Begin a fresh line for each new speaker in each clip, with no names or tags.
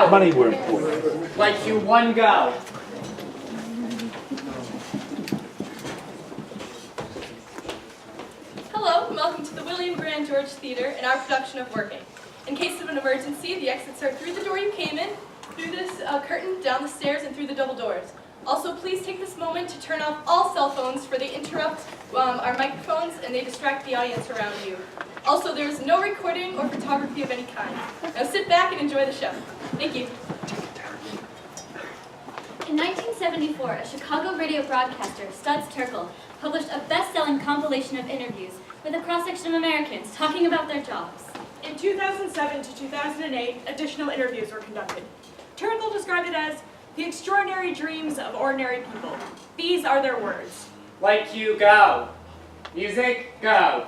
money were important.
Like you one go.
Hello, and welcome to the William Grand George Theater and our production of Working. In case of an emergency, the exits are through the door you came in, through this curtain, down the stairs, and through the double doors. Also, please take this moment to turn off all cell phones, for they interrupt our microphones and they distract the audience around you. Also, there is no recording or photography of any kind. Now sit back and enjoy the show. Thank you.
In 1974, a Chicago radio broadcaster, Studs Terkel, published a best-selling compilation of interviews with a cross-section of Americans talking about their jobs.
In 2007 to 2008, additional interviews were conducted. Terkel described it as the extraordinary dreams of ordinary people. These are their words.
Like you go. Music, go.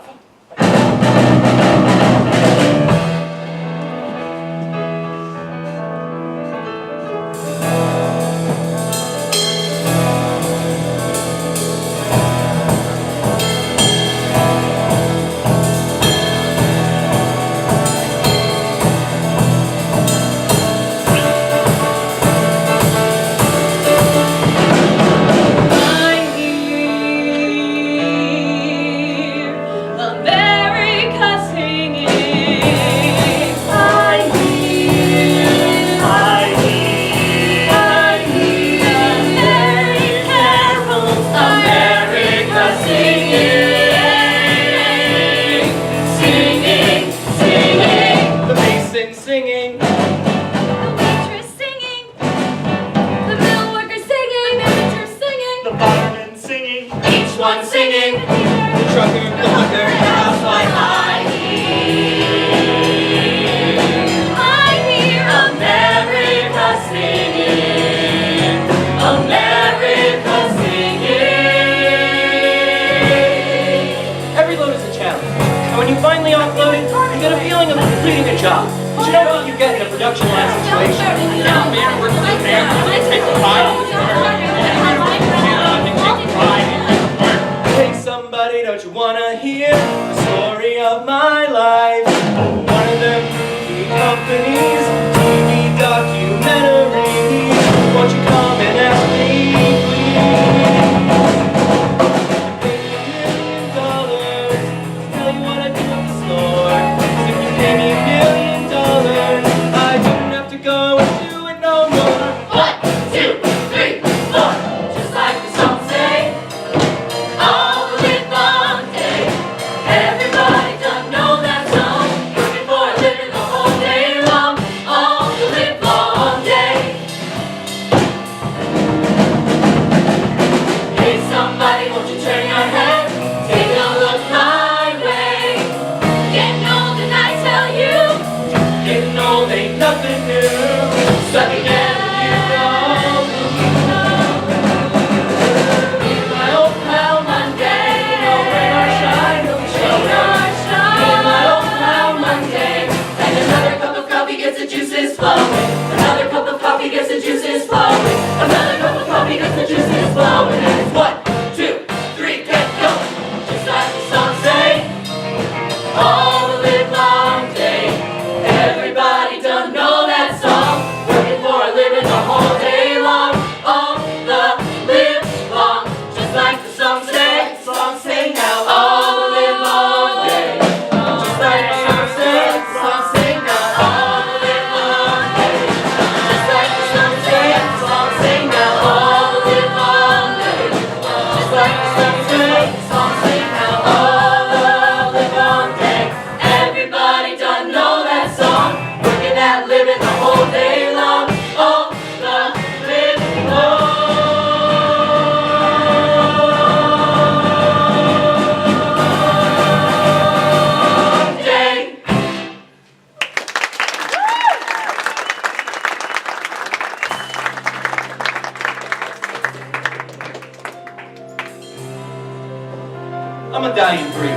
I'm a dying breed,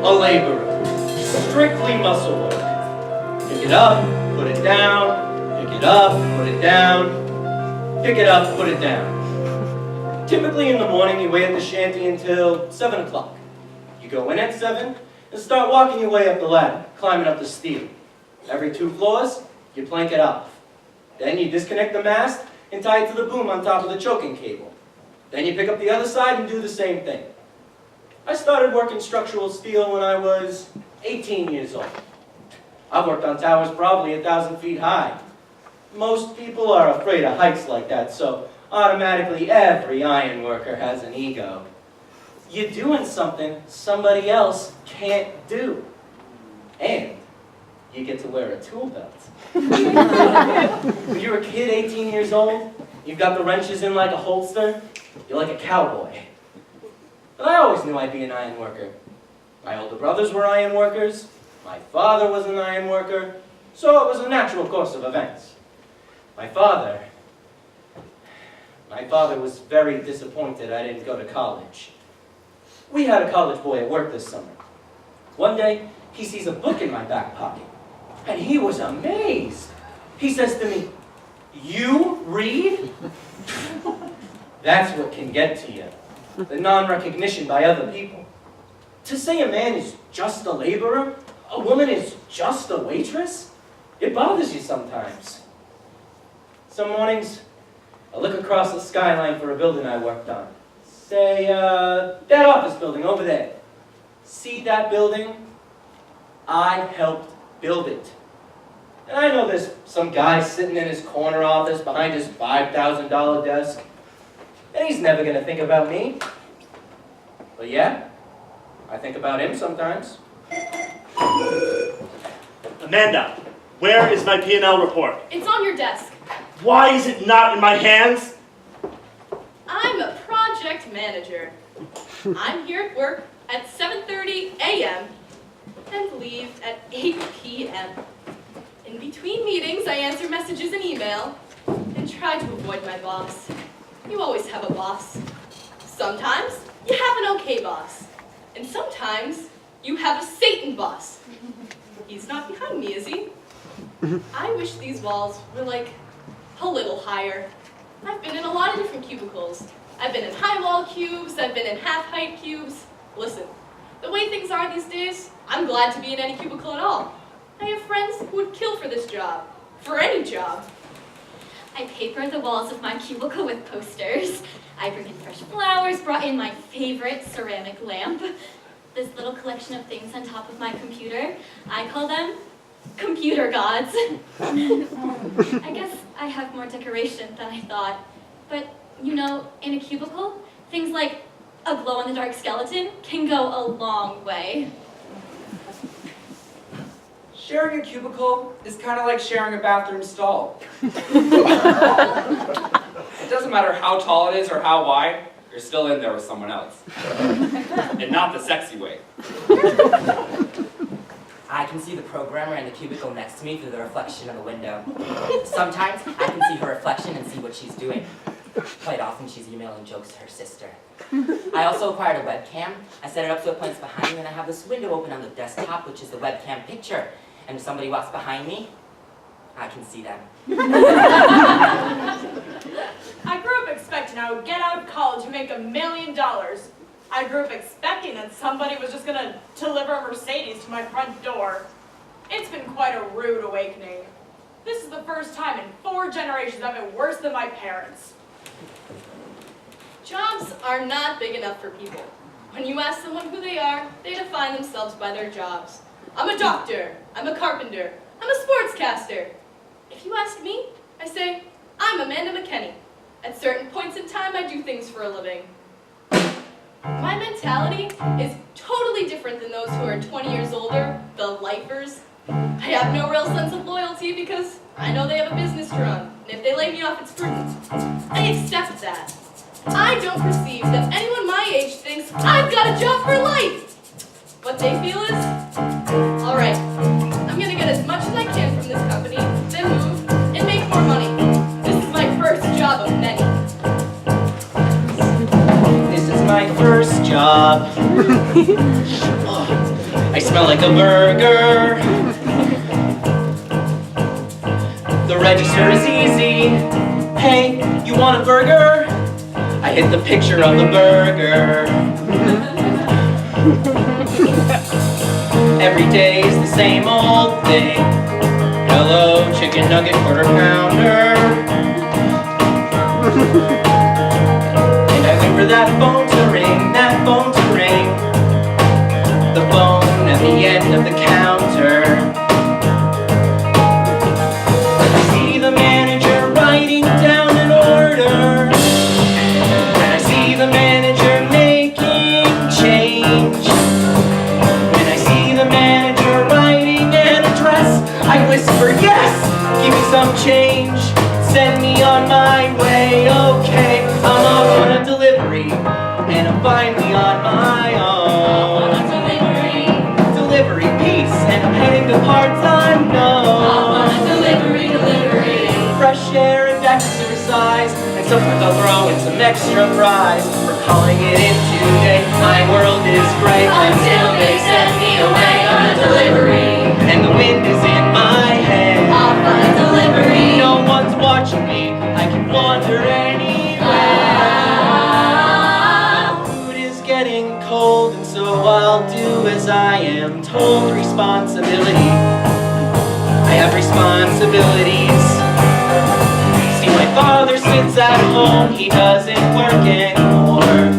a laborer, strictly muscle work. Pick it up, put it down, pick it up, put it down, pick it up, put it down. Typically in the morning you wait at the shanty until 7 o'clock. You go in at 7 and start walking your way up the ladder, climbing up the steel. Every 2 floors, you plank it off. Then you disconnect the mast and tie it to the boom on top of the choking cable. Then you pick up the other side and do the same thing. I started working structural steel when I was 18 years old. I've worked on towers probably 1,000 feet high. Most people are afraid of heights like that, so automatically every iron worker has an ego. You're doing something somebody else can't do. And you get to wear a tool belt. When you're a kid, 18 years old, you've got the wrenches in like a holster, you're like a cowboy. But I always knew I'd be an iron worker. My older brothers were iron workers, my father was an iron worker, so it was a natural course of events. My father was very disappointed I didn't go to college. We had a college boy at work this summer. One day, he sees a book in my back pocket, and he was amazed. He says to me, "You read?" That's what can get to you, the non-recognition by other people. To say a man is just a laborer, a woman is just a waitress, it bothers you sometimes. Some mornings, I look across the skyline for a building I worked on. Say, that office building over there. See that building? I helped build it. And I know there's some guy sitting in his corner office behind his $5,000 desk, and he's never going to think about me. But yeah, I think about him sometimes.
Amanda, where is my P&L report?
It's on your desk.
Why is it not in my hands?
I'm a project manager. I'm here at work at 7:30 a.m. and leave at 8 p.m. In between meetings, I answer messages and email and try to avoid my boss. You always have a boss. Sometimes you have an okay boss. And sometimes you have a Satan boss. He's not behind me, is he? I wish these walls were like a little higher. I've been in a lot of different cubicles. I've been in high wall cubes, I've been in half height cubes. Listen, the way things are these days, I'm glad to be in any cubicle at all. I have friends who would kill for this job, for any job.
I paper the walls of my cubicle with posters. I bring in fresh flowers, brought in my favorite ceramic lamp. This little collection of things on top of my computer, I call them computer gods. I guess I have more decoration than I thought. But, you know, in a cubicle, things like a glow-in-the-dark skeleton can go a long way.
Sharing a cubicle is kind of like sharing a bathroom stall. It doesn't matter how tall it is or how wide, you're still in there with someone else. And not the sexy way.
I can see the programmer in the cubicle next to me through the reflection of the window. Sometimes I can see her reflection and see what she's doing. Quite often she's emailing jokes to her sister. I also acquired a webcam. I set it up so it points behind me, and I have this window open on the desktop, which is the webcam picture. And if somebody walks behind me, I can see them.
I grew up expecting I would get out of college and make $1 million. I grew up expecting that somebody was just going to deliver a Mercedes to my front door. It's been quite a rude awakening. This is the first time in 4 generations I've been worse than my parents.
Jobs are not big enough for people. When you ask someone who they are, they define themselves by their jobs. I'm a doctor, I'm a carpenter, I'm a sportscaster. If you ask me, I say, I'm Amanda McKenney. At certain points in time, I do things for a living. My mentality is totally different than those who are 20 years older, the lifers. I have no real sense of loyalty because I know they have a business to run, and if they lay me off, it's for... I accept that. I don't perceive that anyone my age thinks I've got a job for life. What they feel is, all right, I'm gonna get as much as I can from this company, then move and make more money. This is my first job of many.
This is my first job. Oh, I smell like a burger. The register is easy. Hey, you want a burger? I hit the picture of the burger. Every day's the same old thing. Hello, chicken nugget, quarter pounder. And I wait for that phone to ring, that phone to ring. The phone at the end of the counter. I see the manager writing down an order. And I see the manager making change. When I see the manager writing an address, I whisper, yes, give me some change. Send me on my way, okay. I'm off on a delivery, and I'm finally on my own. Delivery, peace, and I'm heading to part-time, no. Fresh air and exercise, and sometimes I'll throw in some extra fries. We're calling it in today, my world is great.
Until they send me away on a delivery.
And the wind is in my head.
Off on a delivery.
No one's watching me, I can wander anywhere. Food is getting cold, and so I'll do as I am told. Responsibility, I have responsibilities. See, my father sits at home, he doesn't work anymore.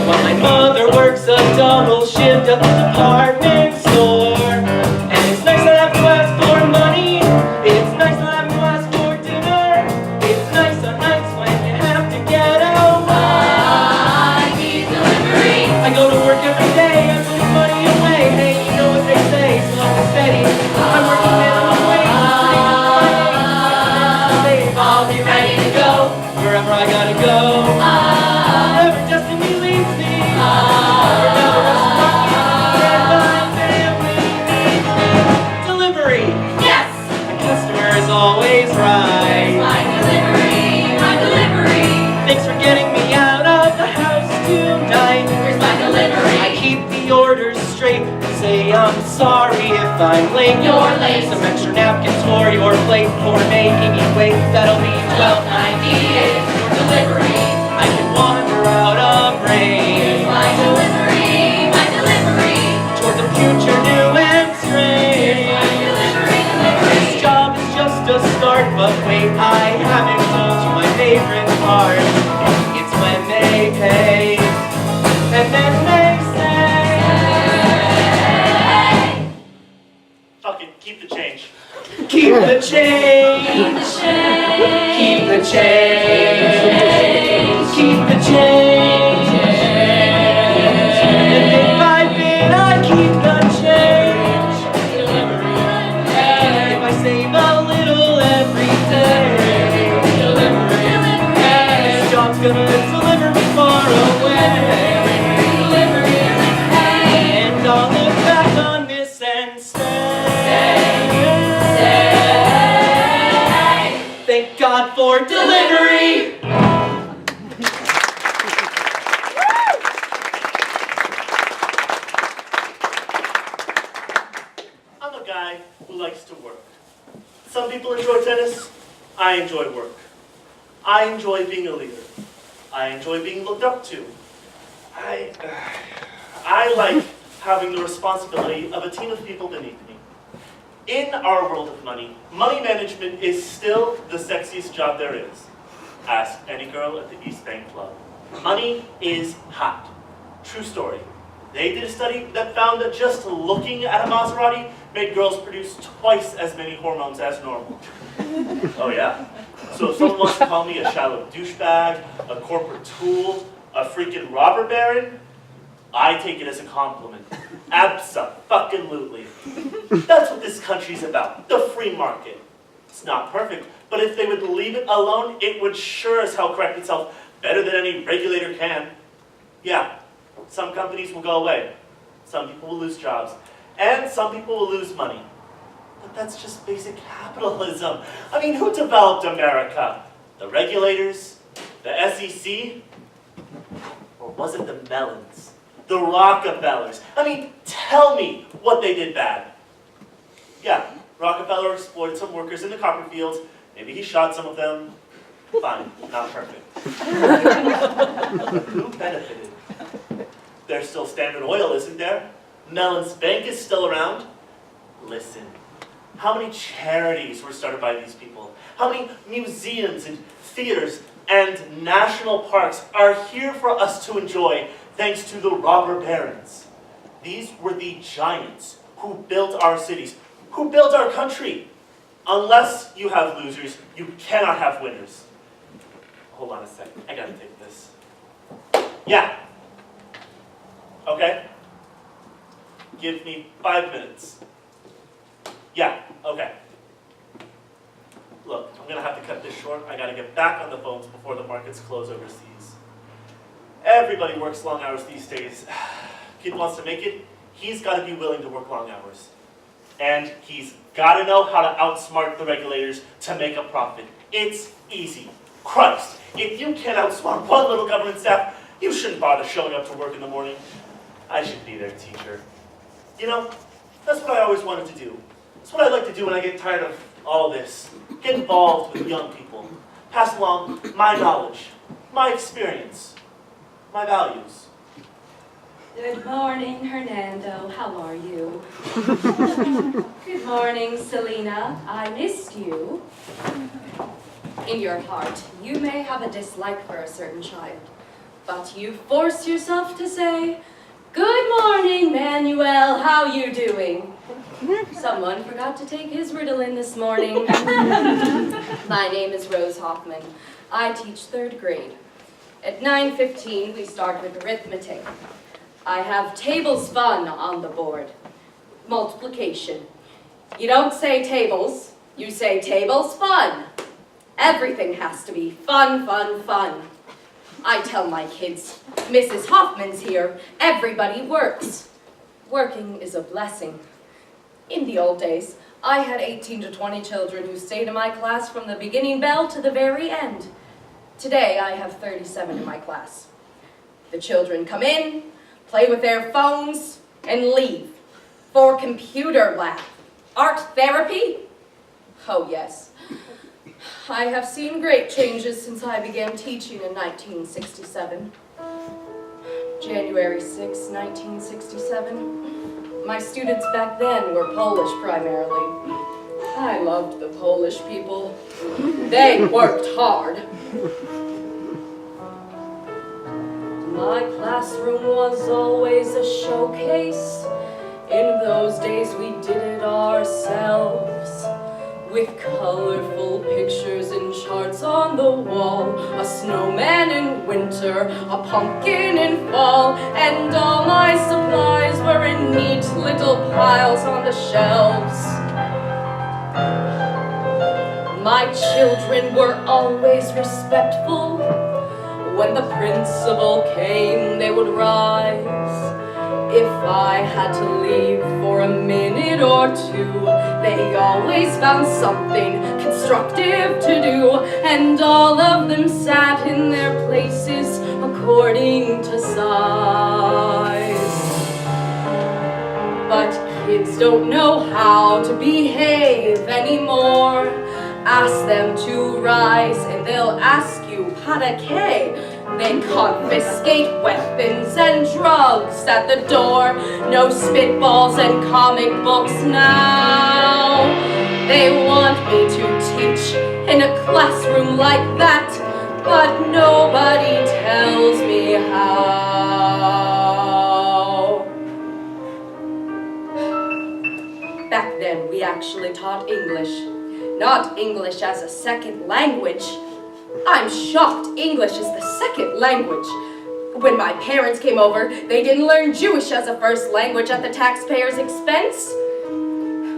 While my mother works a double shift at the department store. And it's nice not have to ask for money, it's nice not have to ask for dinner. It's nice on nights when you have to get away. I go to work every day, I put money away. Hey, you know what they say, slow and steady. I'm working minimum wage, I'll be ready to go wherever I gotta go. Wherever destiny leads me. Wherever my family needs me. Delivery.
Yes!
The customer is always right.
My delivery.
Thanks for getting me out of the house tonight.
Here's my delivery.
I keep the orders straight and say I'm sorry if I'm late.
You're late.
Some extra napkins for your plate for making you wait. That'll be
$12.98 for delivery.
I can wander out of range
My delivery.
toward the future new and strange.
My delivery.
This job is just a start, but wait, I haven't told you my favorite part. It's when they pay, and then they say,
Fucking keep the change.
keep the change, keep the change, keep the change. And bit by bit I keep the change. If I save a little every day, this job's gonna deliver me far away. And I'll look back on this and say, thank God for delivery.
I'm a guy who likes to work. Some people enjoy tennis. I enjoy work. I enjoy being a leader. I enjoy being looked up to. I like having the responsibility of a team of people beneath me. In our world of money, money management is still the sexiest job there is. Ask any girl at the East Bank Club. Money is hot. True story. They did a study that found that just looking at a Maserati made girls produce twice as many hormones as normal. Oh yeah? So if someone wants to call me a shallow douchebag, a corporate tool, a freaking robber baron, I take it as a compliment. Abso-fucking-lutely. That's what this country's about, the free market. It's not perfect, but if they would leave it alone, it would sure as hell correct itself better than any regulator can. Yeah, some companies will go away. Some people will lose jobs. And some people will lose money. But that's just basic capitalism. I mean, who developed America? The regulators? The SEC? Or was it the Mellons? The Rockefellers? I mean, tell me what they did bad. Yeah, Rockefeller exploited some workers in the copper fields. Maybe he shot some of them. Fine, not perfect. Who benefited? There's still Standard Oil, isn't there? Mellon's Bank is still around. Listen, how many charities were started by these people? How many museums and theaters and national parks are here for us to enjoy thanks to the robber barons. These were the giants who built our cities, who built our country. Unless you have losers, you cannot have winners. Hold on a second, I gotta take this. Yeah. Okay. Give me 5 minutes. Yeah, okay. Look, I'm gonna have to cut this short. I gotta get back on the phones before the markets close overseas. Everybody works long hours these days. Kid wants to make it, he's gotta be willing to work long hours. And he's gotta know how to outsmart the regulators to make a profit. It's easy. Christ, if you can't outsmart one little government staff, you shouldn't bother showing up to work in the morning. I should be their teacher. You know, that's what I always wanted to do. That's what I like to do when I get tired of all this. Get involved with young people. Pass along my knowledge, my experience, my values.
Good morning, Hernando. How are you? Good morning, Selena. I missed you. In your heart, you may have a dislike for a certain child, but you force yourself to say, "Good morning, Manuel. How you doing?" Someone forgot to take his Ritalin this morning. My name is Rose Hoffman. I teach 3rd grade. At 9:15, we start with arithmetic. I have tables fun on the board. Multiplication. You don't say tables, you say tables fun. Everything has to be fun, fun, fun. I tell my kids, Mrs. Hoffman's here, everybody works. Working is a blessing. In the old days, I had 18 to 20 children who stayed in my class from the beginning bell to the very end. Today, I have 37 in my class. The children come in, play with their phones, and leave for computer lab. Art therapy? Oh yes. I have seen great changes since I began teaching in 1967. January 6, 1967. My students back then were Polish primarily. I loved the Polish people. They worked hard. My classroom was always a showcase. In those days we did it ourselves. With colorful pictures and charts on the wall, a snowman in winter, a pumpkin in fall, and all my supplies were in neat little piles on the shelves. My children were always respectful. When the principal came, they would rise. If I had to leave for a minute or two, they always found something constructive to do, and all of them sat in their places according to size. But kids don't know how to behave anymore. Ask them to rise and they'll ask you, "Para qué?" They confiscate weapons and drugs at the door. No spitballs and comic books now. They want me to teach in a classroom like that, but nobody tells me how. Back then, we actually taught English. Not English as a second language. I'm shocked English is the second language. When my parents came over, they didn't learn Jewish as a first language at the taxpayers' expense.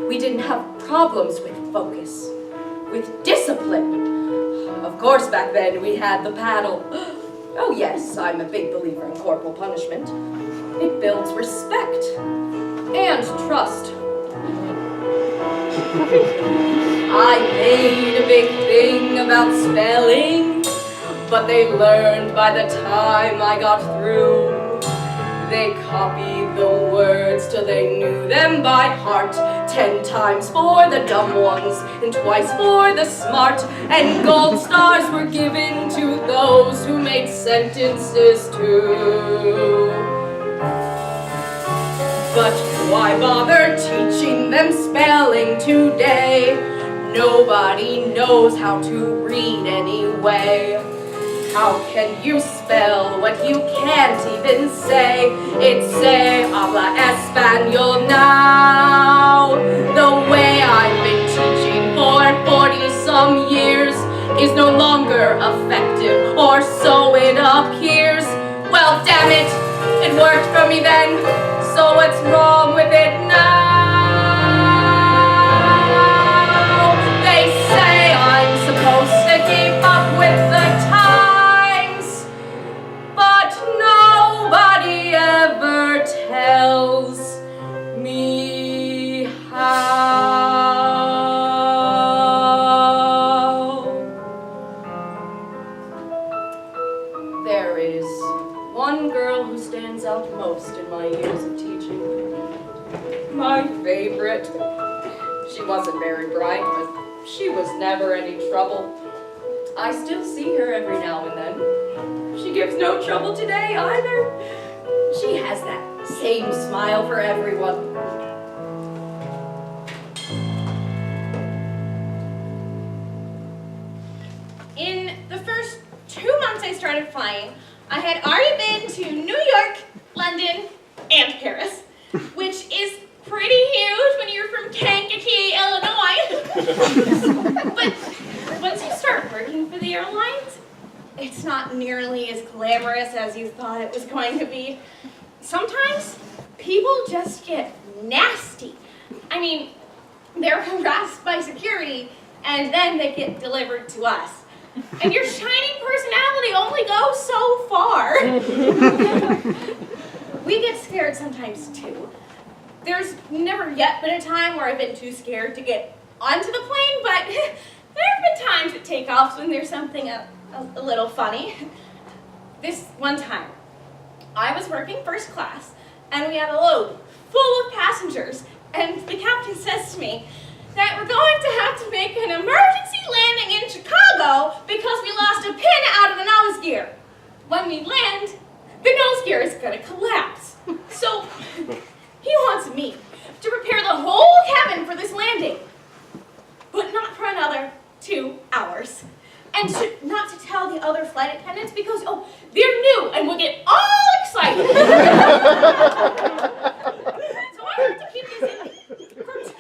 We didn't have problems with focus, with discipline. Of course, back then we had the paddle. Oh yes, I'm a big believer in corporal punishment. It builds respect and trust. I made a big thing about spelling, but they learned by the time I got through. They copied the words till they knew them by heart. 10 times for the dumb ones, and twice for the smart. And gold stars were given to those who made sentences too. But why bother teaching them spelling today? Nobody knows how to read anyway. How can you spell what you can't even say? It's say habla español now. The way I've been teaching for 40-some years is no longer effective, or so it appears. Well, damn it, it worked for me then, so what's wrong with it now? They say I'm supposed to keep up with the times, but nobody ever tells me how. There is one girl who stands out most in my years of teaching. My favorite. She wasn't very bright, but she was never any trouble. I still see her every now and then. She gives no trouble today either. She has that same smile for everyone.
In the first 2 months I started flying, I had already been to New York, London, and Paris, which is pretty huge when you're from Kankakee, Illinois. But once you start working for the airlines, it's not nearly as glamorous as you thought it was going to be. Sometimes people just get nasty. I mean, they're harassed by security, and then they get delivered to us. And your shining personality only goes so far. We get scared sometimes too. There's never yet been a time where I've been too scared to get onto the plane, but there have been times at takeoffs when there's something a little funny. This one time, I was working first class, and we had a load full of passengers, and the captain says to me that we're going to have to make an emergency landing in Chicago because we lost a pin out of the nose gear. When we land, the nose gear is going to collapse. So he wants me to prepare the whole cabin for this landing, but not for another 2 hours. And not to tell the other flight attendants because, oh, they're new and will get all excited. So I have to keep this in for 2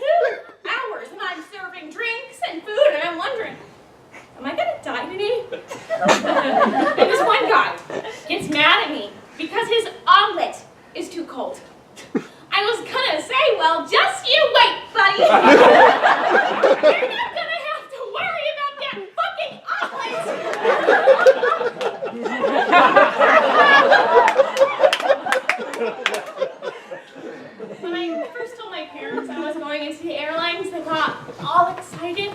hours, and I'm serving drinks and food, and I'm wondering, am I gonna die today? And this one guy gets mad at me because his omelet is too cold. I was gonna say, well, just you wait, buddy. You're not gonna have to worry about that fucking When I first told my parents I was going into the airlines, they got all excited.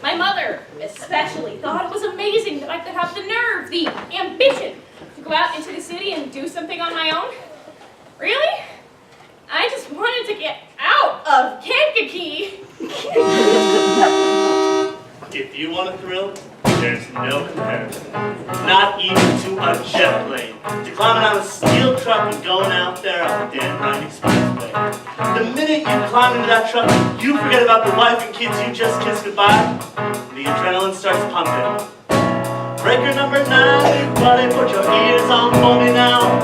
My mother especially thought it was amazing that I could have the nerve, the ambition to go out into the city and do something on my own. Really? I just wanted to get out of Kankakee.
If you want a thrill, there's no comparison. Not even to a jet plane. To climbing on a steel truck and going out there on the Dan Ryan Expressway. The minute you climb into that truck, you forget about the wife and kids you just kissed goodbye. The adrenaline starts pumping. Breaker number 9, big buddy, put your ears on for me now.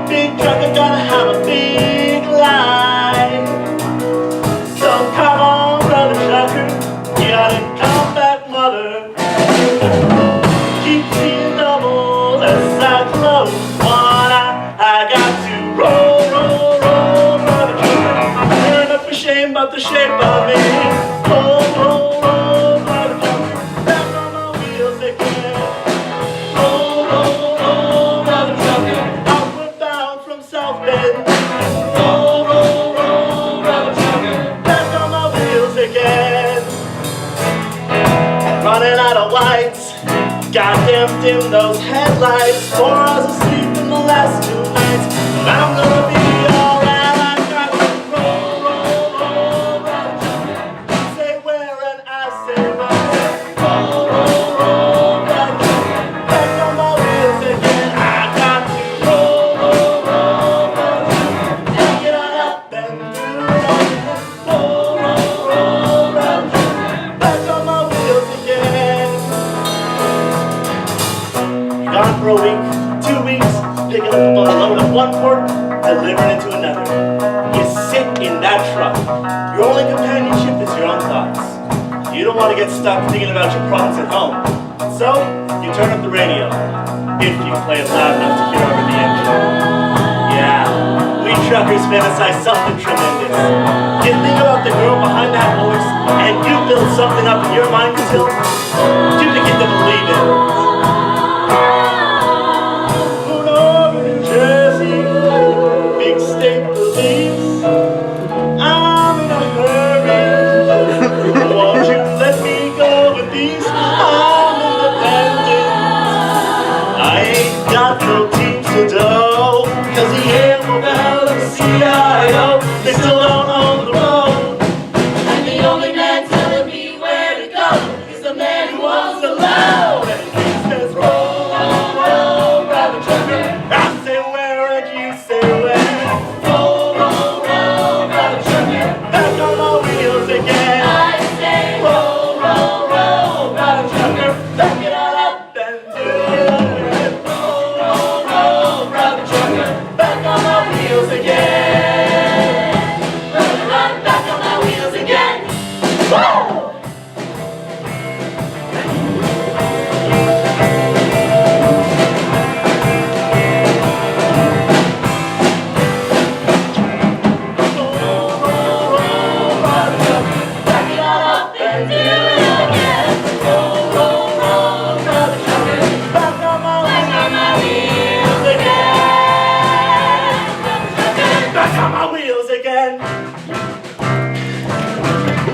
Big trucker gotta have a big line. So come on, brother trucker, you gotta come back, mother. Keep seeing double as I close one eye. I got to roll, brother trucker. Turn up for shame, but the shape of it. Roll, brother trucker. Back on my wheels again. Roll, brother trucker. Outward bound from South Bend. Roll, brother trucker. Back on my wheels again. Running out of lights. Goddamn dim those headlights. 4 hours of sleep in the last 2 nights. But I'm gonna be alright. I got to roll, brother trucker. You say where and I say where. Roll, brother trucker. Back on my wheels again. I got to roll, brother trucker. And get on up and do it. Roll, brother trucker. Back on my wheels again. you don't want to get stuck thinking about your problems at home. So, you turn up the radio, if you play it loud enough to hear over the engine. Yeah, we truckers fantasize something tremendous. You think about the girl behind that horse, and you build something up in your mind until you begin to believe it. Pull over in Jersey, big state believes I'm in a hurry. Won't you let me go with these? I'm independent. I ain't got no teams to do, cause the MOL and the CIO, they still don't own the road. And the only man telling me where to go is the man who owns the load. And he says, roll, roll, roll, private trucker. I say where and you say where. Roll, roll, roll, private trucker. Back on my wheels again. I say roll, roll, roll, private trucker. Back it on up and do it. Roll, roll, roll, private trucker. Back on my wheels again. Run, back on my wheels again. Woo!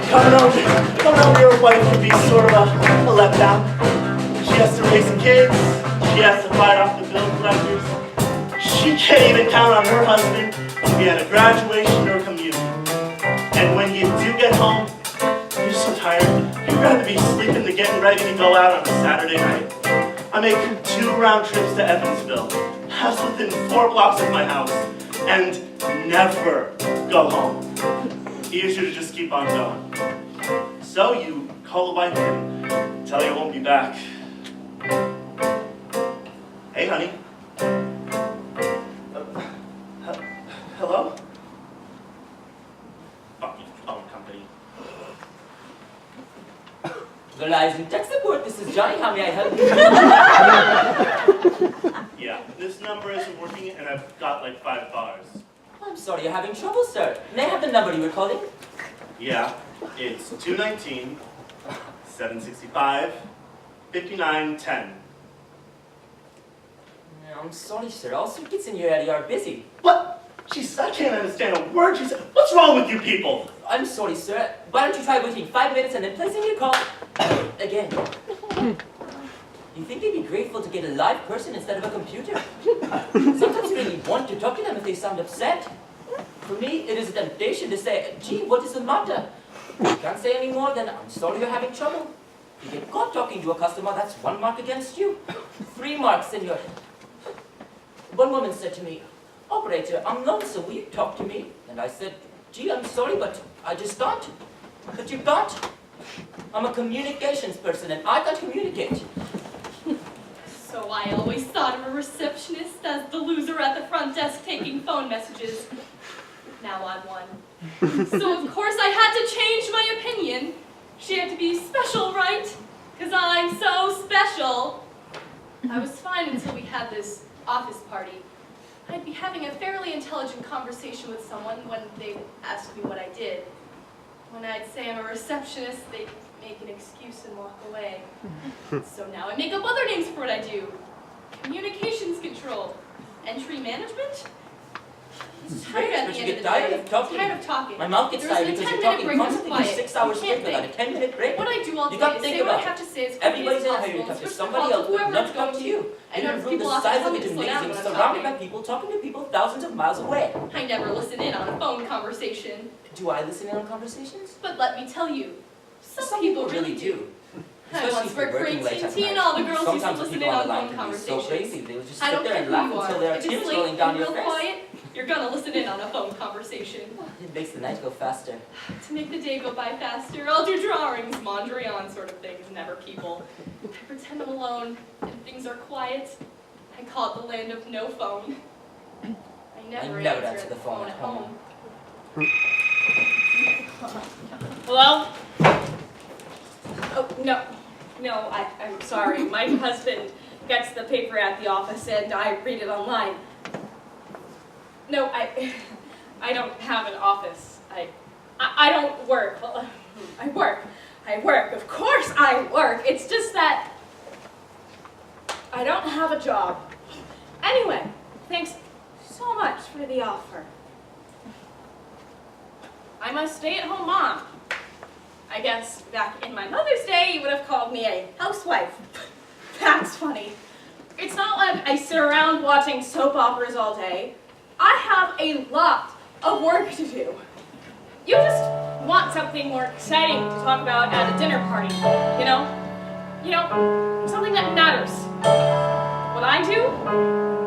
Coming over your wife would be sort of a letdown. She has to raise the kids. She has to fight off the bill collectors. She can't even count on her husband to be at a graduation or communion. And when you do get home, you're so tired, you'd rather be sleeping than getting ready to go out on a Saturday night. I make 2 round trips to Evansville, house within 4 blocks of my house, and never go home. Easier to just keep on going. So you call the wife and tell her you won't be back. Hey, honey. Hello? Fucking phone company.
Verizon Tech Support, this is Johnny. How may I help you?
Yeah, this number isn't working and I've got like 5 bars.
I'm sorry you're having trouble, sir. May I have the number you were calling?
Yeah, it's 219 765 5910.
I'm sorry, sir. All circuits in your area are busy.
What? Jesus, I can't understand a word you said. What's wrong with you people?
I'm sorry, sir. Why don't you try waiting 5 minutes and then placing your call again? You think they'd be grateful to get a live person instead of a computer? Sometimes you really want to talk to them if they sound upset. For me, it is a temptation to say, gee, what is the matter? You can't say any more than, I'm sorry you're having trouble. You get caught talking to a customer, that's 1 mark against you. 3 marks in your... One woman said to me, operator, I'm lonesome, will you talk to me? And I said, gee, I'm sorry, but I just can't. But you can't. I'm a communications person and I can't communicate.
So I always thought of a receptionist as the loser at the front desk taking phone messages. Now I'm one. So of course I had to change my opinion. She had to be special, right? 'Cause I'm so special. I was fine until we had this office party. I'd be having a fairly intelligent conversation with someone when they asked me what I did. When I'd say I'm a receptionist, they'd make an excuse and walk away. So now I make up other names for what I do. Communications control. Entry management? I'm tired at the end of the day. Tired of talking.
My mouth gets
There was
tired
a
because you're
10-minute
talking
break, just
constantly
quiet.
6 hours
You
straight
can't
without a 10-minute break.
What I do all
You
day
gotta
is
think
say what I
about it.
have to say as quickly
Everybody's
as
in a
possible.
hurry to talk to
Switch the
somebody
call
else, but
whoever
not
it's
to talk
going
to you.
I
In a
notice
room
people
the
often
size
tell
of
me
it
to slow down
amazing,
when I'm
surrounded by
talking.
people talking to people thousands of miles away.
I never listen in on a phone conversation.
Do I listen in on conversations?
But let me tell you, some
people
people really do. I
Especially
once
if
worked
you're
for
working late at
AT&T and
night.
all the girls used to
Sometimes the
listen
people
in
on
on
the line
phone
can be so
conversations.
crazy, they'll just
I
sit
don't
there
care
and
who
laugh
you
until
are.
there are
If it's
tears
late
rolling down
and
your
real
face.
quiet, you're gonna listen in on a phone conversation.
It makes the night go faster.
To make the day go by faster, I'll do drawings, Mondrian sort of things, never people. I pretend I'm alone and things are quiet. I call it the land of no phone. I never answer the phone at home.
Hello? No, I'm sorry. My husband gets the paper at the office and I read it online. No, I don't have an office. I don't work. Well, I work. Of course I work. It's just that I don't have a job. Anyway, thanks so much for the offer. I'm a stay-at-home mom. I guess back in my mother's day, you would have called me a housewife. That's funny. It's not like I sit around watching soap operas all day. I have a lot of work to do. You just want something more exciting to talk about at a dinner party, you know? Something that matters. What I do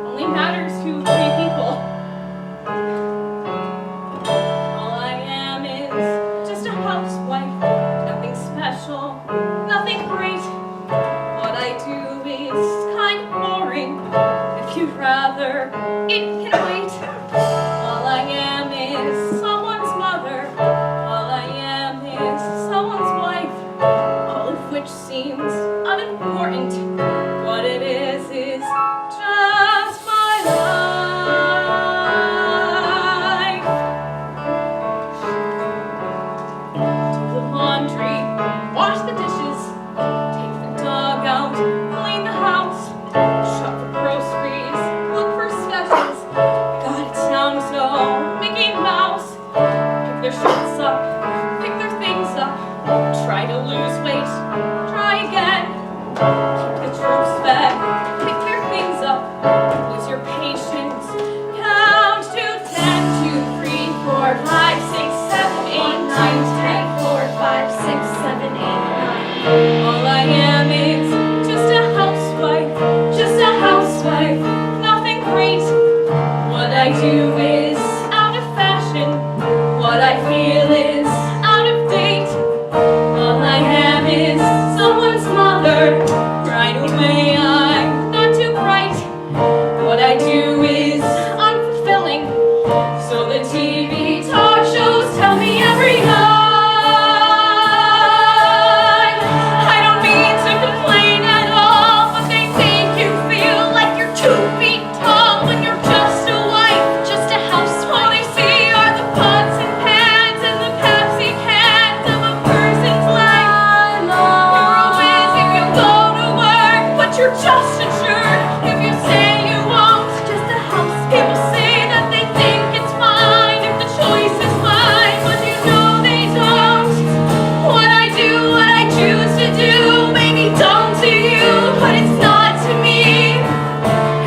only matters to 3 people. All I am is just a housewife, nothing special, nothing great. What I do is kind of boring. If you'd rather, it can wait. All I am is someone's mother. All I am is someone's wife. All of which seems unimportant. What it is just my life. Do the laundry, wash the dishes, take the dog out, clean the house, shop for groceries, look for specials. God, it sounds so Mickey Mouse. Pick their shirts up, pick their things up, try to lose weight, try again. Keep the troops fed, pick their things up, lose your patience. Count to 10, 2, 3, 4, 5, 6, 7, 8, 9, 10, 4, 5, 6, 7, 8, 9. All I am is just a housewife, nothing great. What I do is out of fashion, what I feel is out of date. All I am is someone's mother, right away I'm not too bright. What I do is unfulfilling, so the TV talk shows tell me every night. I don't mean to complain at all, but they make you feel like you're 2 feet tall when you're just a wife, just a housewife. All they see are the pots and pans and the Pepsi cans of a person's life. You're a whiz if you go to work, but you're just a jerk if you say you won't. Just a house. People say that they think it's fine if the choice is mine, but you know they don't. What I choose to do may be dumb to you, but it's not to me.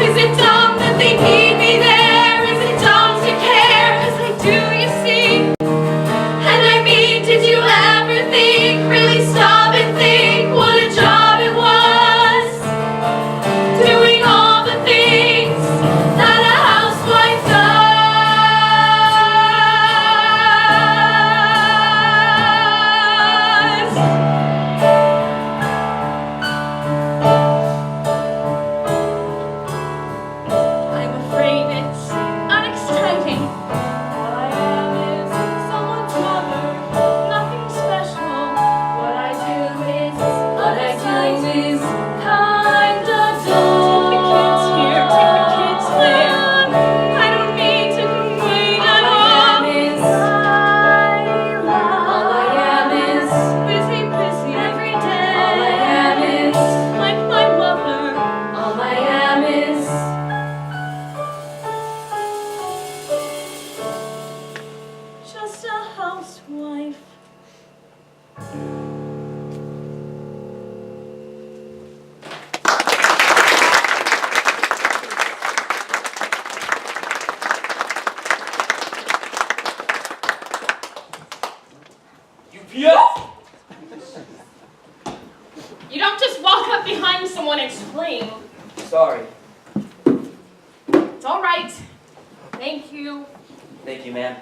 Is it dumb that they need me there? Is it dumb to care? 'Cause I do, you see. And I mean, did you ever think, really stop and think what a job it was? Doing all the things that a housewife does. I'm afraid it's unexciting. All I am is someone's mother, nothing special. What I do is kinda dull. Take the kids here, take the kids there. I don't mean to complain at all. All I am is busy every day. All I am is like my mother. All I am is just a housewife.
UPS!
You don't just walk up behind someone and scream.
Sorry.
It's all right. Thank you.
Thank you, ma'am.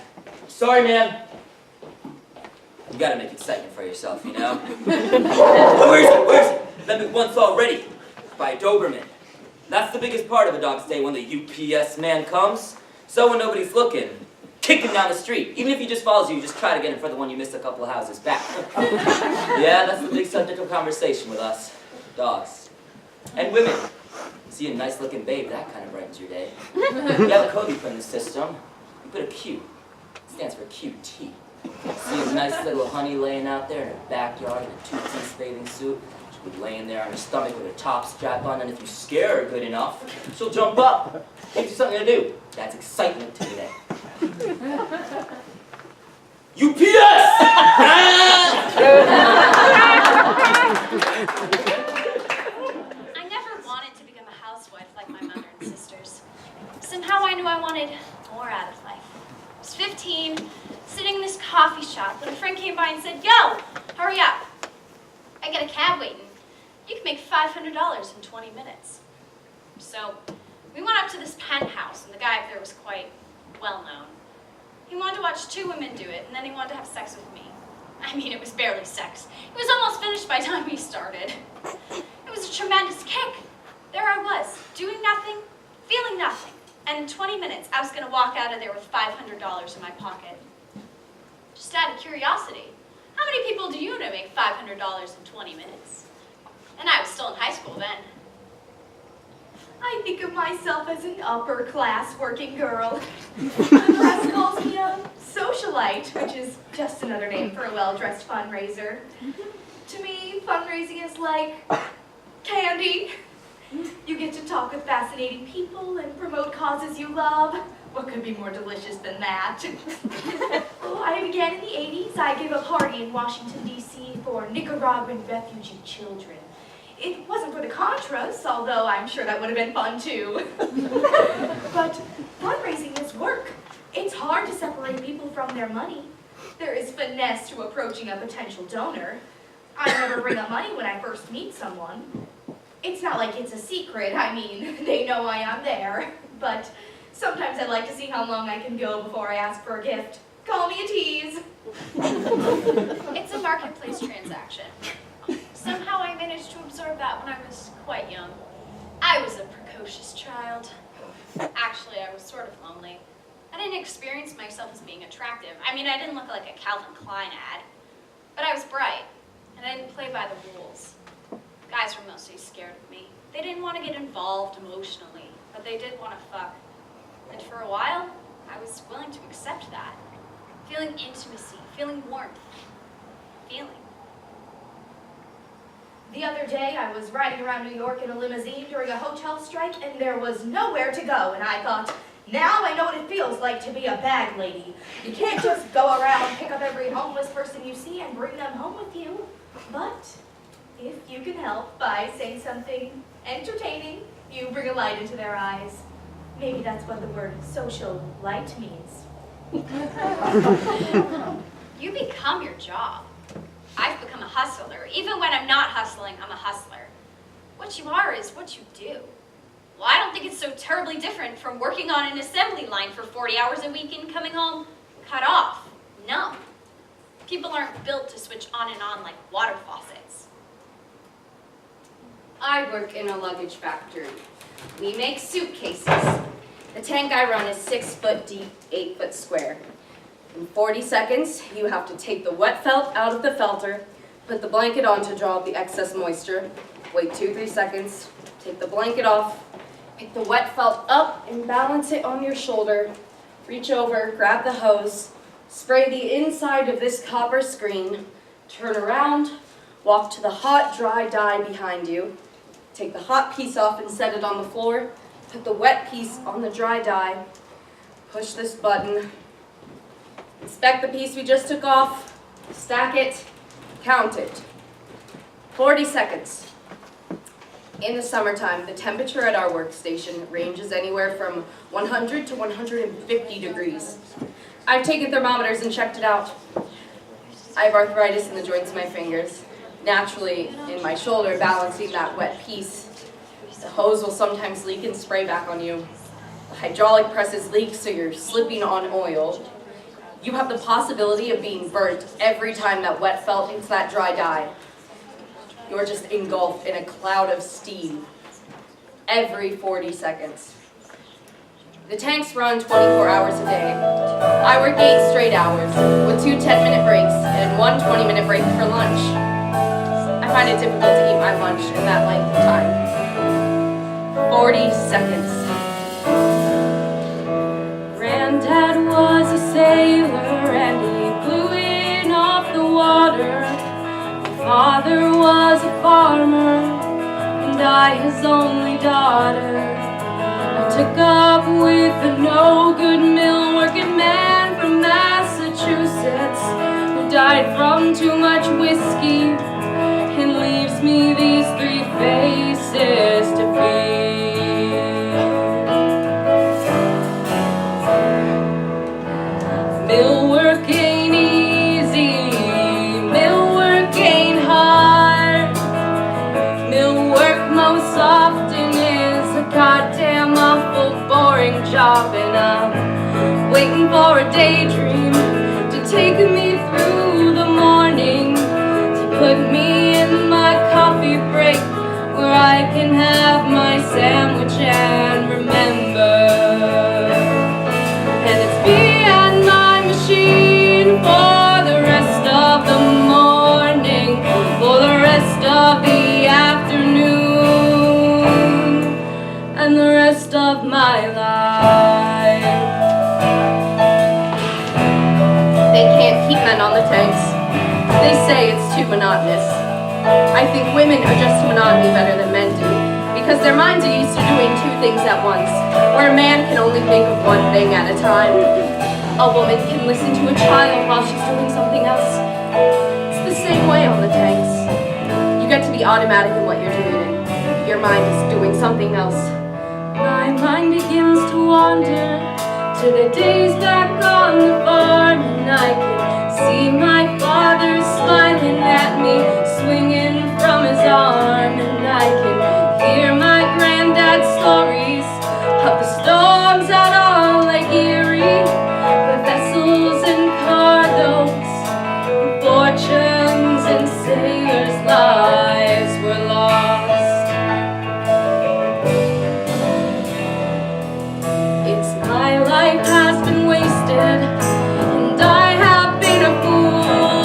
Sorry, ma'am. You gotta make excitement for yourself, you know? Where's it? Lemon once already. By Doberman. That's the biggest part of a dog's day when the UPS man comes. So when nobody's looking, kick him down the street. Even if he just follows you, just try to get him for the one you missed a couple of houses back. Yeah, that's the big subject of conversation with us, dogs. And women. See a nice looking babe, that kind of brightens your day. You have a code you put in the system. You put a Q. It stands for QT. See a nice little honey laying out there in her backyard in a two-piece bathing suit. She'll be laying there on her stomach with her top strap on, and if you scare her good enough, she'll jump up. Gives you something to do. That's excitement to today. UPS!
I never wanted to become a housewife like my mother and sisters. Somehow I knew I wanted more out of life. I was 15, sitting in this coffee shop when a friend came by and said, "Yo, hurry up. I got a cab waiting. You can make $500 in 20 minutes." So we went up to this penthouse, and the guy up there was quite well known. He wanted to watch two women do it, and then he wanted to have sex with me. I mean, it was barely sex. It was almost finished by the time we started. It was a tremendous kick. There I was, doing nothing, feeling nothing. And in 20 minutes, I was going to walk out of there with $500 in my pocket. Just out of curiosity, how many people do you know make $500 in 20 minutes? And I was still in high school then.
I think of myself as an upper-class working girl. The press calls me a socialite, which is just another name for a well-dressed fundraiser. To me, fundraising is like candy. You get to talk with fascinating people and promote causes you love. What could be more delicious than that? Oh, I began in the 80s. I gave a party in Washington, D.C. for Nicaraguan refugee children. It wasn't for the Contras, although I'm sure that would have been fun too. But fundraising is work. It's hard to separate people from their money. There is finesse to approaching a potential donor. I never bring up money when I first meet someone. It's not like it's a secret. I mean, they know I am there. But sometimes I like to see how long I can go before I ask for a gift. Call me a tease.
It's a marketplace transaction. Somehow I managed to absorb that when I was quite young. I was a precocious child. Actually, I was sort of lonely. I didn't experience myself as being attractive. I mean, I didn't look like a Calvin Klein ad. But I was bright, and I didn't play by the rules. Guys were mostly scared of me. They didn't want to get involved emotionally, but they did want to fuck. And for a while, I was willing to accept that. Feeling intimacy, feeling warmth, feeling.
The other day, I was riding around New York in a limousine during a hotel strike, and there was nowhere to go, and I thought, now I know what it feels like to be a bag lady. You can't just go around and pick up every homeless person you see and bring them home with you. But if you can help by saying something entertaining, you bring a light into their eyes. Maybe that's what the word social light means.
You become your job. I've become a hustler. Even when I'm not hustling, I'm a hustler. What you are is what you do. Well, I don't think it's so terribly different from working on an assembly line for 40 hours a week and coming home cut off, numb. People aren't built to switch on and on like water faucets.
I work in a luggage factory. We make suitcases. The tank I run is 6 foot deep, 8 foot square. In 40 seconds, you have to take the wet felt out of the felter, put the blanket on to draw out the excess moisture, wait 2-3 seconds, take the blanket off, pick the wet felt up and balance it on your shoulder, reach over, grab the hose, spray the inside of this copper screen, turn around, walk to the hot, dry dye behind you, take the hot piece off and set it on the floor, put the wet piece on the dry dye, push this button, inspect the piece we just took off, stack it, count it. 40 seconds. In the summertime, the temperature at our workstation ranges anywhere from 100 to 150 degrees. I've taken thermometers and checked it out. I have arthritis in the joints of my fingers. Naturally, in my shoulder, balancing that wet piece, the hose will sometimes leak and spray back on you. The hydraulic presses leak, so you're slipping on oil. You have the possibility of being burnt every time that wet felt hits that dry dye. You're just engulfed in a cloud of steam every 40 seconds.
The tanks run 24 hours a day. I work 8 straight hours, with 2 10-minute breaks and 1 20-minute break for lunch. I find it difficult to eat my lunch in that length of time. 40 seconds.
Granddad was a sailor and he blew in off the water. My father was a farmer and I his only daughter. I took up with a no-good mill-working man from Massachusetts who died from too much whiskey and leaves me these 3 faces to feed. Mill work ain't easy, mill work ain't hard. Mill work most often is a goddamn awful boring job, and I'm waiting for a daydream to take me through the morning, to put me in my coffee break where I can have my sandwich and remember. And it's me and my machine for the rest of the morning, for the rest of the afternoon, and the rest of my life.
They can't keep men on the tanks. They say it's too monotonous. I think women adjust to monotony better than men do, because their minds are used to doing 2 things at once, where a man can only think of 1 thing at a time. A woman can listen to a child while she's doing something else. It's the same way on the tanks. You get to be automatic in what you're doing, and your mind is doing something else.
My mind begins to wander to the days back on the farm, and I can see my father smiling at me, swinging from his arm, and I can hear my granddad's stories of the storms out on Lake Erie, where vessels and cargoes, and fortunes and sailors' lives were lost. It's my life has been wasted, and I have been a fool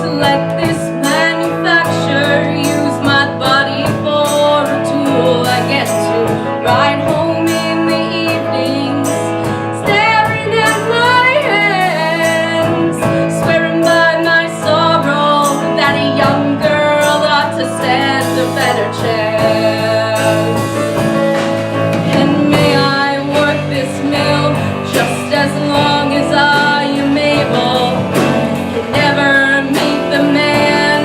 to let this manufacturer use my body for a tool. I get to ride home in the evenings, staring at my hands, swearing by my sorrow that a young girl ought to stand a better chance. And may I work this mill just as long as I am able, can never meet the man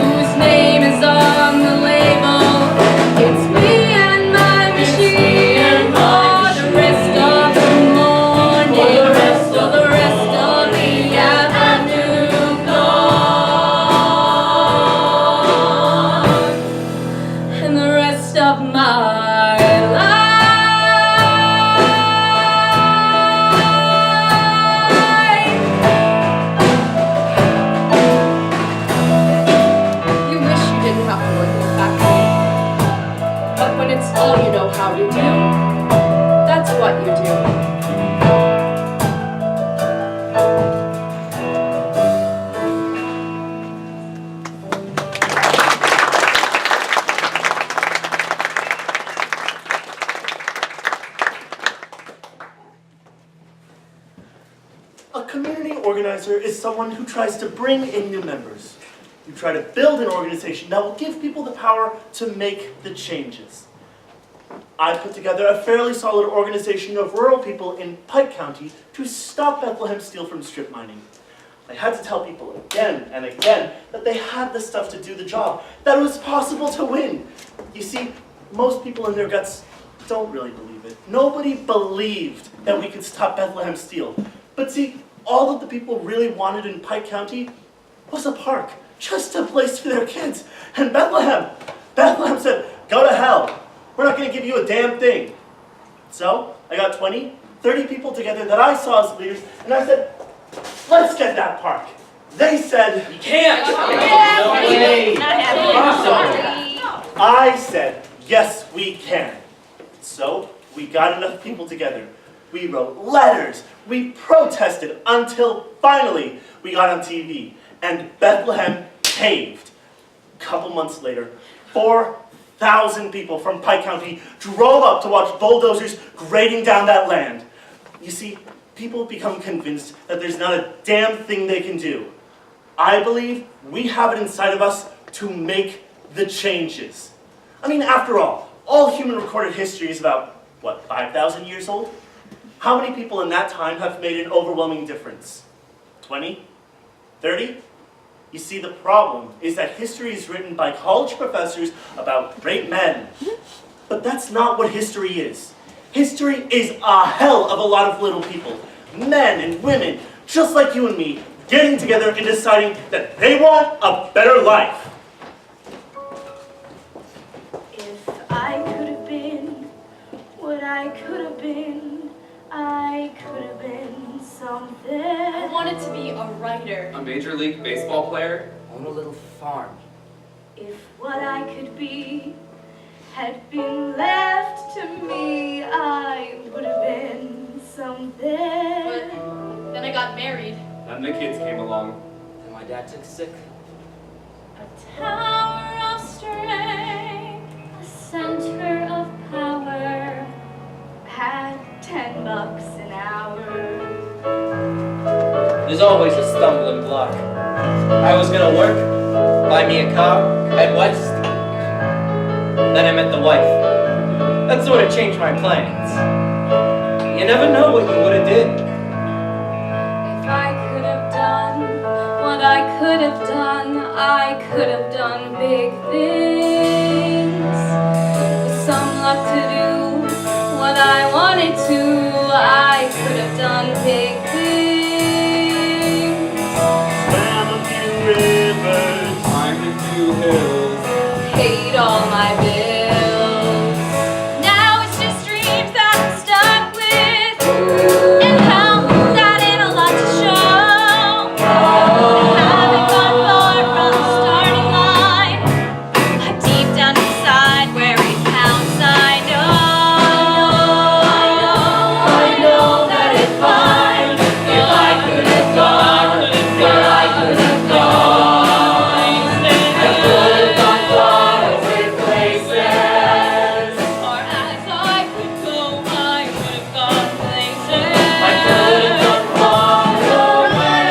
whose name is on the label. It's me and my machine for the rest of the morning, for the rest of the afternoon, gone, and the rest of my life.
You wish you didn't have to work in the factory. But when it's all you know how to do, that's what you do.
A community organizer is someone who tries to bring in new members. You try to build an organization that will give people the power to make the changes. I put together a fairly solid organization of rural people in Pike County to stop Bethlehem Steel from strip mining. I had to tell people again and again that they had the stuff to do the job, that it was possible to win. You see, most people in their guts don't really believe it. Nobody believed that we could stop Bethlehem Steel. But see, all that the people really wanted in Pike County was a park, just a place for their kids. And Bethlehem said, go to hell. We're not going to give you a damn thing. So I got 20, 30 people together that I saw as leaders, and I said, let's get that park. They said,
You can't!
Yeah.
No way! Impossible!
I said, yes, we can. So we We got enough people together. We wrote letters. We protested until finally we got on TV. And Bethlehem caved. A couple months later, 4,000 people from Pike County drove up to watch bulldozers grading down that land. You see, people become convinced that there's not a damn thing they can do. I believe we have it inside of us to make the changes. I mean, after all human recorded history is about, what, 5,000 years old? How many people in that time have made an overwhelming difference? 20? 30? You see, the problem is that history is written by college professors about great men. But that's not what history is. History is a hell of a lot of little people, men and women, just like you and me, getting together and deciding that they want a better life.
If I could have been what I could have been, I could have been something.
I wanted to be a writer.
A Major League Baseball player?
Own a little farm.
If what I could be had been left to me, I would have been something.
But then I got married.
Then the kids came along.
And my dad took sick.
A tower of strength, a center of power.
Had $10 an hour.
There's always a stumbling block. I was gonna work, buy me a car, head west. Then I met the wife. That sort of changed my plans. You never know what you would have did.
If I could have done what I could have done, I could have done big things. With some luck to do what I wanted to, I could have done big things.
Swam a few rivers.
Climbed a few hills.
Paid all my bills.
Now it's just dreams that I'm stuck with, and how that ain't a lot to show. I haven't gone far from the starting line, but deep down inside where it counts, I know that if I could have gone where I could have gone, I could have gone far away places. Or as I could go, I would have gone places. I could have gone far away.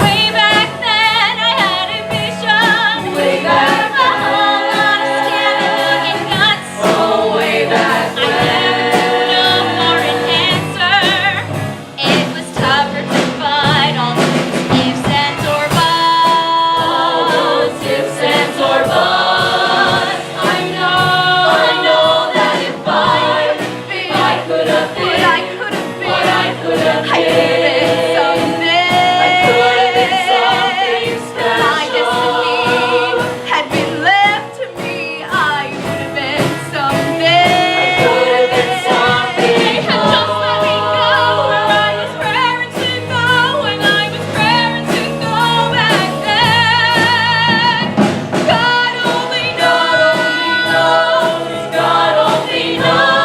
Way back then I had a vision. Way back a whole lot of scamming looking nuts. Oh, way back I never took no for an answer. It was tougher to find all those ifs, ands, or buts. All those ifs, ands, or buts. I know that if I could have been what I could have been, what I could have been someday. I could have been something special. My destiny had been left to me. I would have been someday. I could have been something. And just let me go where I was raring to go, when I was raring to go back then. God only knows. God only knows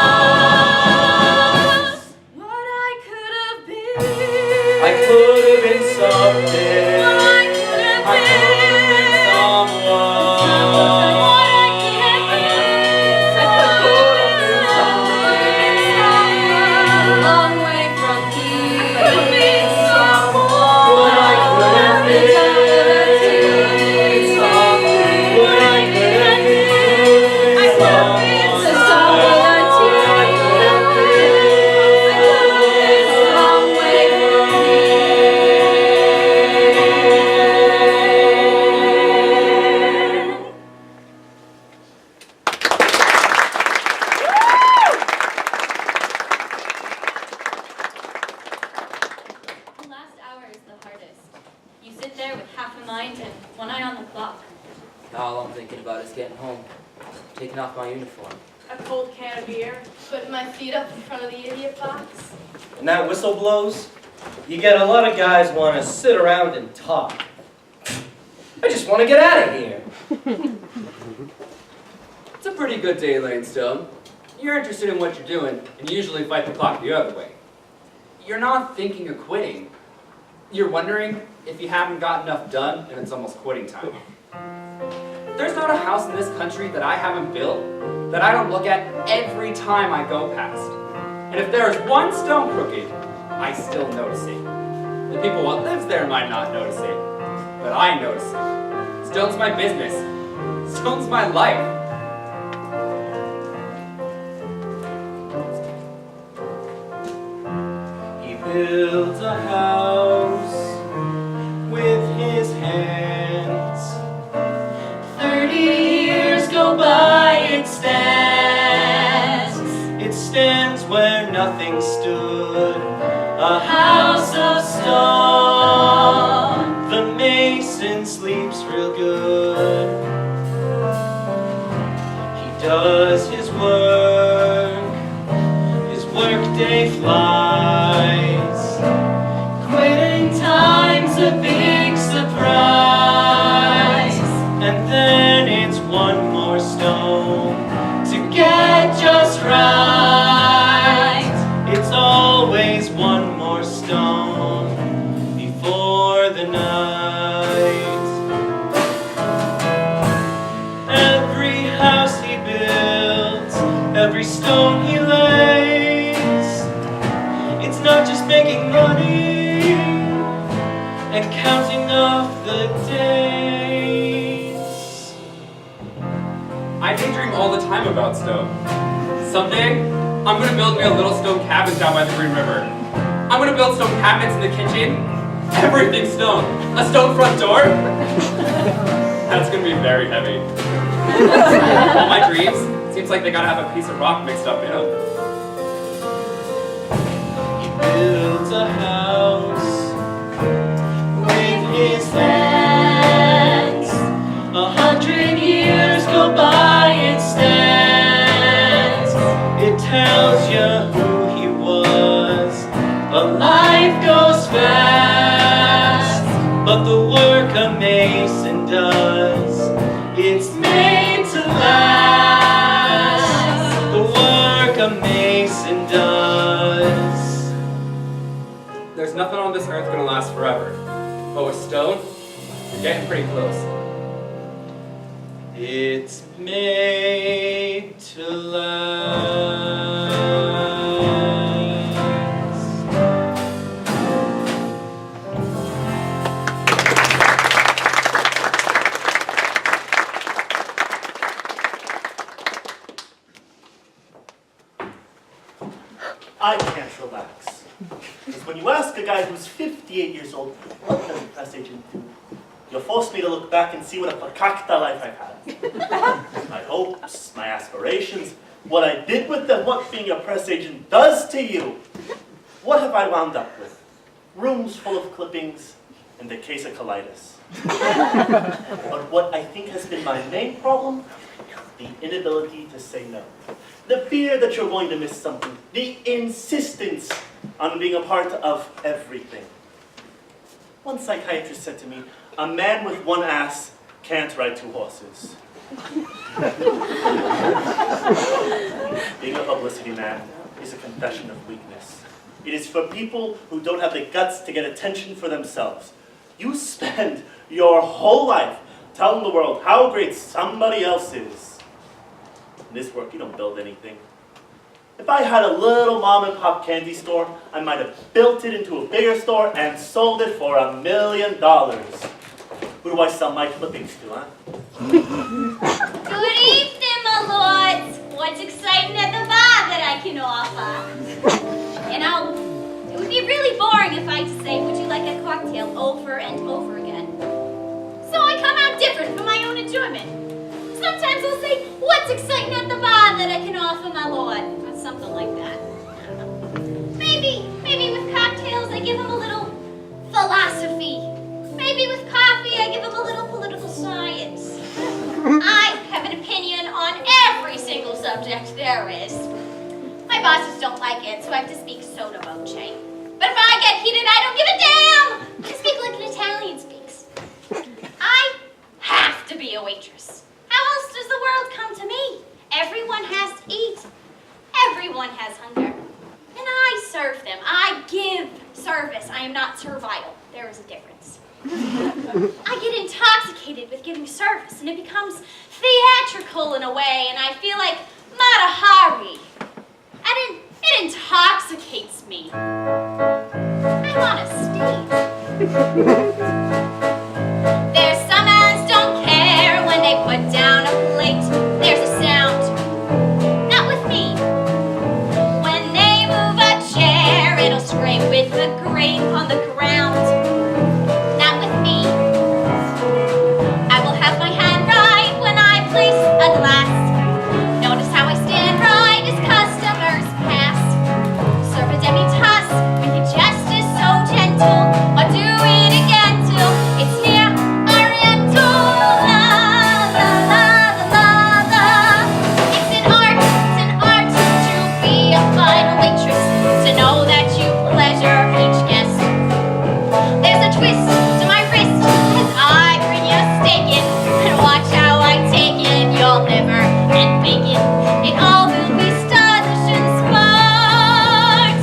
what I could have been.
I could have been something.
What I could have
I could have been
been.
someone.
What I could have been.
I could have been
A long way from here.
I could have been someone.
What I could have been. What I could have been.
I could have been
Someone.
The last hour is the hardest. You sit there with half a mind and one eye on the clock.
All I'm thinking about is getting home, taking off my uniform.
A cold can of beer.
Putting my feet up in front of the idiot box.
And that whistle blows, you get a lot of guys want to sit around and talk. I just want to get out of here.
It's a pretty good day, Lanestone. You're interested in what you're doing, and you usually fight the clock the other way. You're not thinking of quitting. You're wondering if you haven't got enough done and it's almost quitting time. There's not a house in this country that I haven't built that I don't look at every time I go past. And if there is one stone crooked, I still notice it. The people what lives there might not notice it, but I notice it. Stone's my business. Stone's my life.
He builds a house with his hands. 30 years go by, it stands. It stands where nothing stood. A house of stone. The mason sleeps real good. He does his work. His workday flies. Quitting time's a big surprise. And then it's one more stone to get just right. It's always one more stone before the night. Every house he builds, every stone he lays, it's not just making money and counting off the days.
I daydream all the time about stone. Someday, I'm gonna build me a little stone cabin down by the Green River. I'm gonna build stone cabinets in the kitchen. Everything's stone. A stone front door? That's gonna be very heavy. All my dreams, seems like they gotta have a piece of rock mixed up in them.
He builds a house with his hands. 100 years go by, it stands. It tells you who he was, but life goes fast. But the work a mason does, it's made to last. The work a mason does.
There's nothing on this earth gonna last forever. But with stone, you're getting pretty close.
It's made to last.
I can't relax. Because when you ask a guy who's 58 years old, what does a press agent do? You force me to look back and see what a pakakta life I've had. My hopes, my aspirations, what I did with them, what being a press agent does to you. What have I wound up with? Rooms full of clippings and the case of colitis. But what I think has been my main problem, the inability to say no. The fear that you're going to miss something. The insistence on being a part of everything. One psychiatrist said to me, a man with one ass can't ride two horses. Being a publicity man is a confession of weakness. It is for people who don't have the guts to get attention for themselves. You spend your whole life telling the world how great somebody else is. In this work, you don't build anything. If I had a little mom and pop candy store, I might have built it into a bigger store and sold it for $1 million. Who do I sell my clippings to, huh?
Good evening, my lords. What's exciting at the bar that I can offer? You know, it would be really boring if I had to say, would you like a cocktail over and over again? So I come out different for my own enjoyment. Sometimes I'll say, what's exciting at the bar that I can offer, my lord? Or something like that. Maybe with cocktails I give him a little philosophy. Maybe with coffee I give him a little political science. I have an opinion on every single subject there is. My bosses don't like it, so I have to speak sotto voce. But if I get heated, I don't give a damn! I speak like an Italian speaks. I am not servile. There is a difference. I get intoxicated with giving service, and it becomes theatrical in a way, and I feel like Mata Hari. And it intoxicates me. I'm on a stage. There's some as don't care when they put down a plate. There's a sound. Not with me. When they move a chair, it'll scrape with the grate on the ground. Not with me. I will have my hand right when I place a glass. Notice how I stand right as customers pass. Serve a demi-tasse with your justice so gentle. Or do it again till it's near Oriental. La la la la la la. It's an art to be a fine waitress. To know that you pleasure each guest. There's a twist to my wrist as I bring you steak in. And watch how I take in your liver and bacon. It all will be stylish and smart.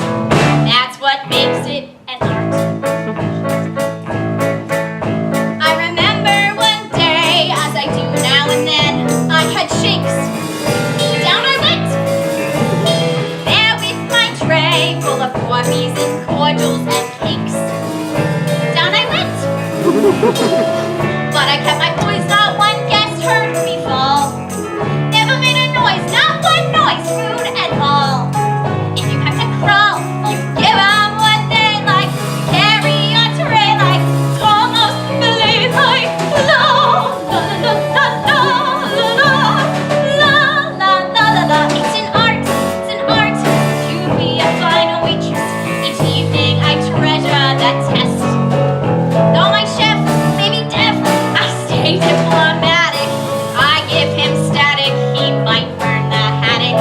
That's what makes it an art. I remember one day, as I do now and then, I had shakes. Down I went. There with my tray full of coffees and cordials and cakes. Down I went. But I kept my poise, not one guest heard me fall. Never made a noise, not one noise, rude at all. If you have to crawl, you give 'em what they like. Carry a tray like it's almost believe like la la la la la la la la la la la. It's an art to be a fine waitress. Each evening I treasure that test. Though my chef may be deaf, I stay diplomatic. I give him static, he might burn the haddock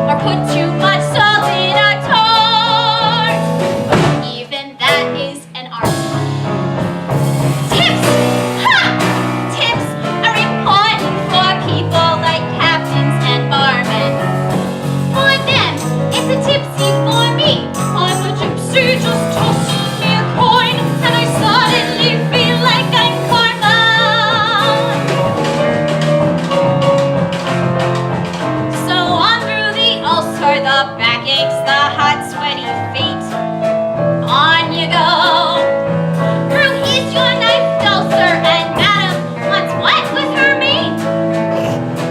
or put too much salt in a tart. Even that is an art. Tips! Ha! Tips are important for people like captains and barmen. For them, it's a tipsy for me. I'm a gypsy, just tossing me a coin, and I suddenly feel like I'm karma. So on through the ulcer, the backaches, the hot, sweaty feet. On you go. Through is your knife, dull sir, and madam wants what with her meat?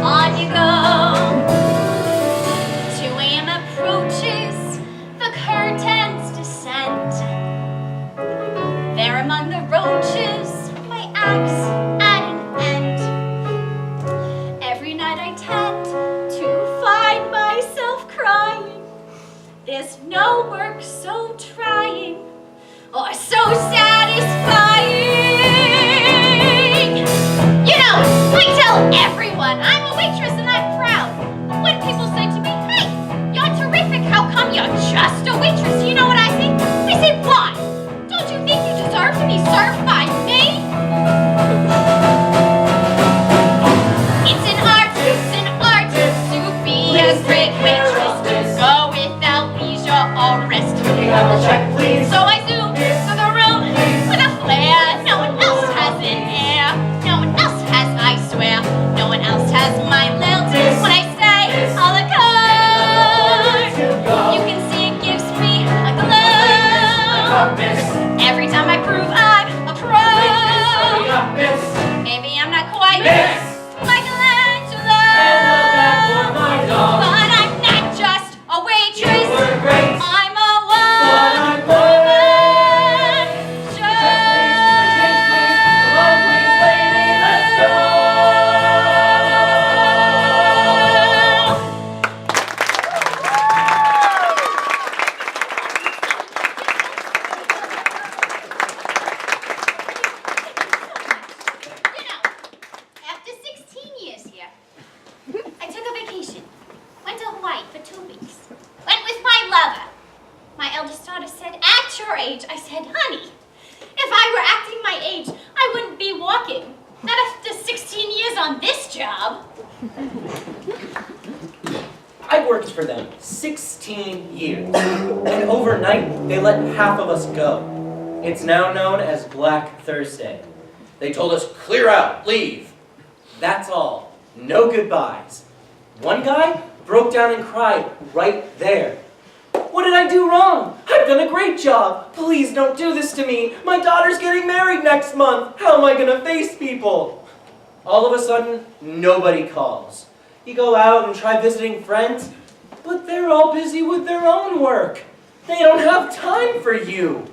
On you go. 2 a.m. approaches, the curtains descend. There among the roaches, my axe at an end. Every night I tend to find myself crying. There's no work so trying or so satisfying. You know, I tell everyone I'm a waitress and I'm proud. When people say to me, hey, you're terrific, how come you're just a waitress? You know what I say? I say, why? Don't you think you deserve to be served by me? It's an art to be a great waitress. Go without leisure or rest. So I zoom through the room with a flair. No one else has an air. No one else has, I swear. No one else has my lilt. When I say a la carte, you can see it gives me a glow. Every time I prove I'm a pro. Maybe I'm not quite Michelangelo, but I'm not just a waitress. I'm a one-woman show. You know, after 16 years here, I took a vacation. Went to Hawaii for 2 weeks. Went with my lover. My eldest daughter said, at your age, I said, honey, if I were acting my age, I wouldn't be walking. Not after 16 years on this job.
I worked for them 16 years, and overnight they let half of us go. It's now known as Black Thursday. They told us, clear out, leave. That's all. No goodbyes. One guy broke down and cried right there. What did I do wrong? I've done a great job. Please don't do this to me. My daughter's getting married next month. How am I going to face people? All of a sudden, nobody calls. You go out and try visiting friends, but they're all busy with their own work. They don't have time for you.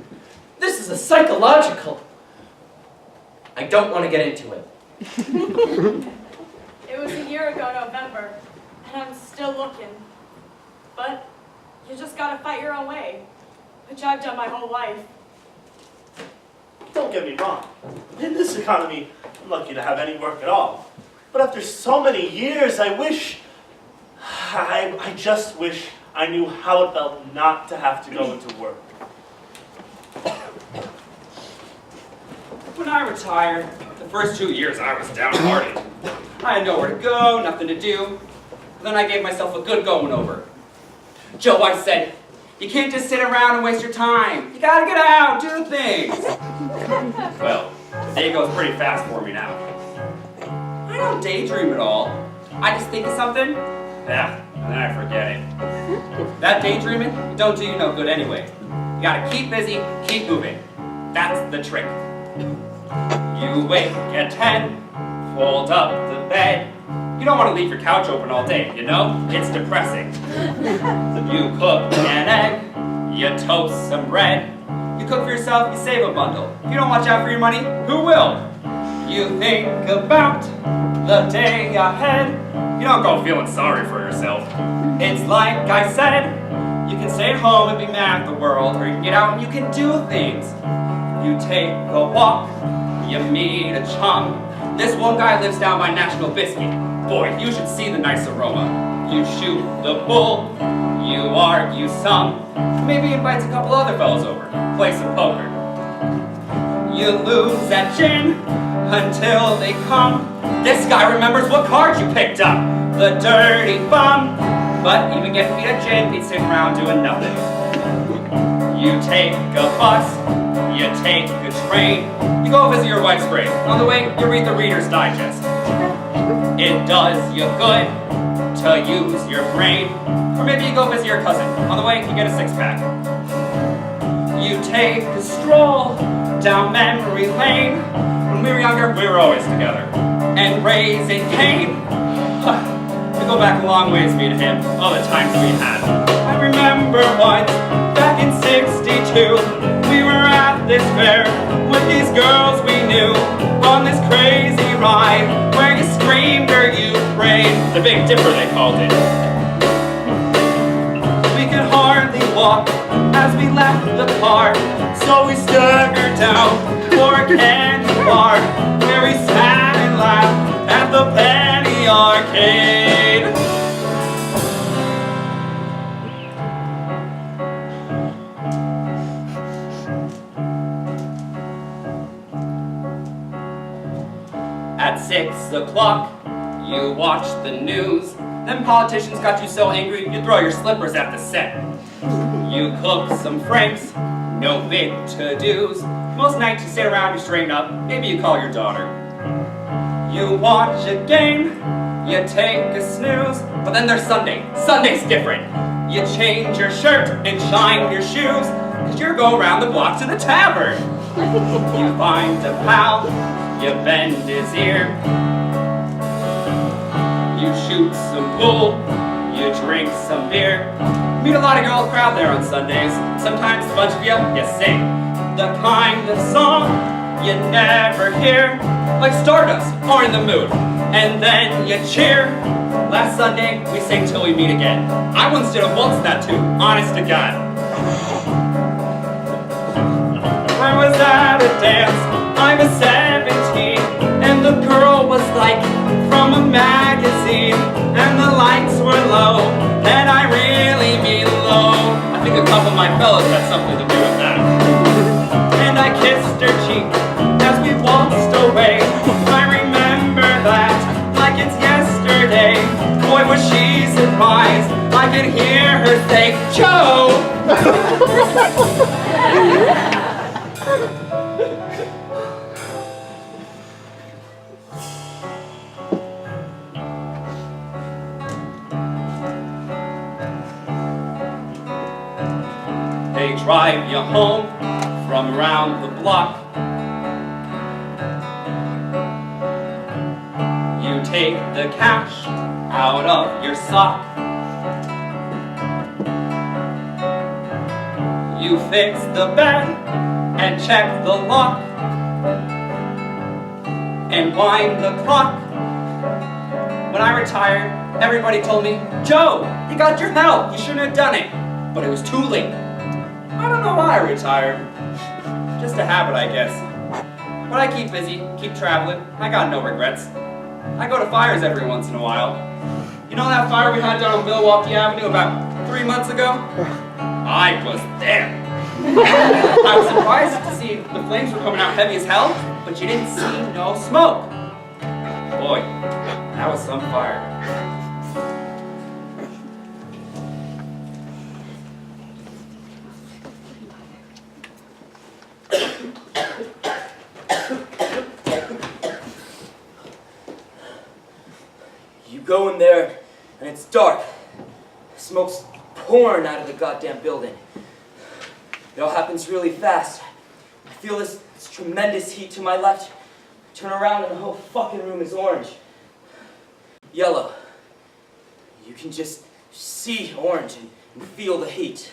This is a psychological. I don't want to get into it.
It was a year ago November, and I'm still looking. But you just gotta fight your own way, which I've done my whole life.
Don't get me wrong. In this economy, I'm lucky to have any work at all. But after so many years, I just wish I knew how it felt not to have to go into work.
When I retired, the first 2 years I was downhearted. I had nowhere to go, nothing to do. Then I gave myself a good going over. Joe, I said, you can't just sit around and waste your time. You gotta get out, do things. Well, the day goes pretty fast for me now. I don't daydream at all. I just think of something, yeah, and then I forget it. That daydreaming, it don't do you no good anyway. You gotta keep busy, keep moving. That's the trick. You wake at 10, fold up the bed. You don't want to leave your couch open all day, you know? It's depressing. You cook an egg, you toast some bread. You cook for yourself, you save a bundle. If you don't watch out for your money, who will? You think about the day ahead. You don't go feeling sorry for yourself. It's like I said, you can stay at home and be mad at the world, or you can get out and you can do things. You take a walk, you meet a chum. This one guy lives down by National Biscuit. Boy, you should see the nice aroma. You shoot the bull, you argue some. Maybe invites a couple other fellows over, play some poker. You lose at gin until they come. This guy remembers what card you picked up, the dirty bum. But even getting beat at gin, he'd sit around doing nothing. You take a bus, you take a train. You go visit your wife's grave. On the way, you read the Reader's Digest. It does you good to use your brain. Or maybe you go visit your cousin. On the way, you get a six-pack. You take a stroll down memory lane. When we were younger, we were always together. And raising Cain. We go back a long ways, me and him. All the times we had. I remember once, back in '62, we were at this fair with these girls we knew on this crazy ride where you screamed or you prayed. The Big Dipper, they called it. We could hardly walk as we left the car, so we staggered down for a candy bar where we sat and laughed at the penny arcade. At 6 o'clock, you watch the news. Then politicians got you so angry, you throw your slippers at the set. You cook some franks, no big to-dos. Most nights you sit around, you straighten up, maybe you call your daughter. You watch a game, you take a snooze. But then there's Sunday. Sunday's different. You change your shirt and shine your shoes, cause you're going around the block to the tavern. You find a pal, you bend his ear. You shoot some pool, you drink some beer. Meet a lot of girl crowd there on Sundays. Sometimes a bunch of you sing the kind of song you never hear, like Stardust or In the Mood, and then you cheer. Last Sunday, we sang Till We Meet Again. I once did a waltz that too, honest to God. I was at a dance, I was 17, and the girl was like from a magazine, and the lights were low, and I really mean low. I think a couple of my fellows had something to do with that. And I kissed her cheek as we waltzed away. I remember that like it's yesterday. Boy, was she surprised. I could hear her say, Joe! They drive you home from around the block. You take the cash out of your sock. You fix the bed and check the lock and wind the clock. When I retired, everybody told me, "Joe, you got your help, you shouldn't have done it." But it was too late. I don't know why I retired. Just a habit, I guess. But I keep busy, keep traveling. I got no regrets. I go to fires every once in a while. You know that fire we had down on Milwaukee Avenue about 3 months ago? I was there. I was surprised to see the flames were coming out heavy as hell, but you didn't see no smoke. Boy, that was some fire.
You go in there, and it's dark. Smoke's pouring out of the goddamn building. It all happens really fast. I feel this tremendous heat to my left. Turn around and the whole fucking room is orange. Yellow. You can just see orange and feel the heat.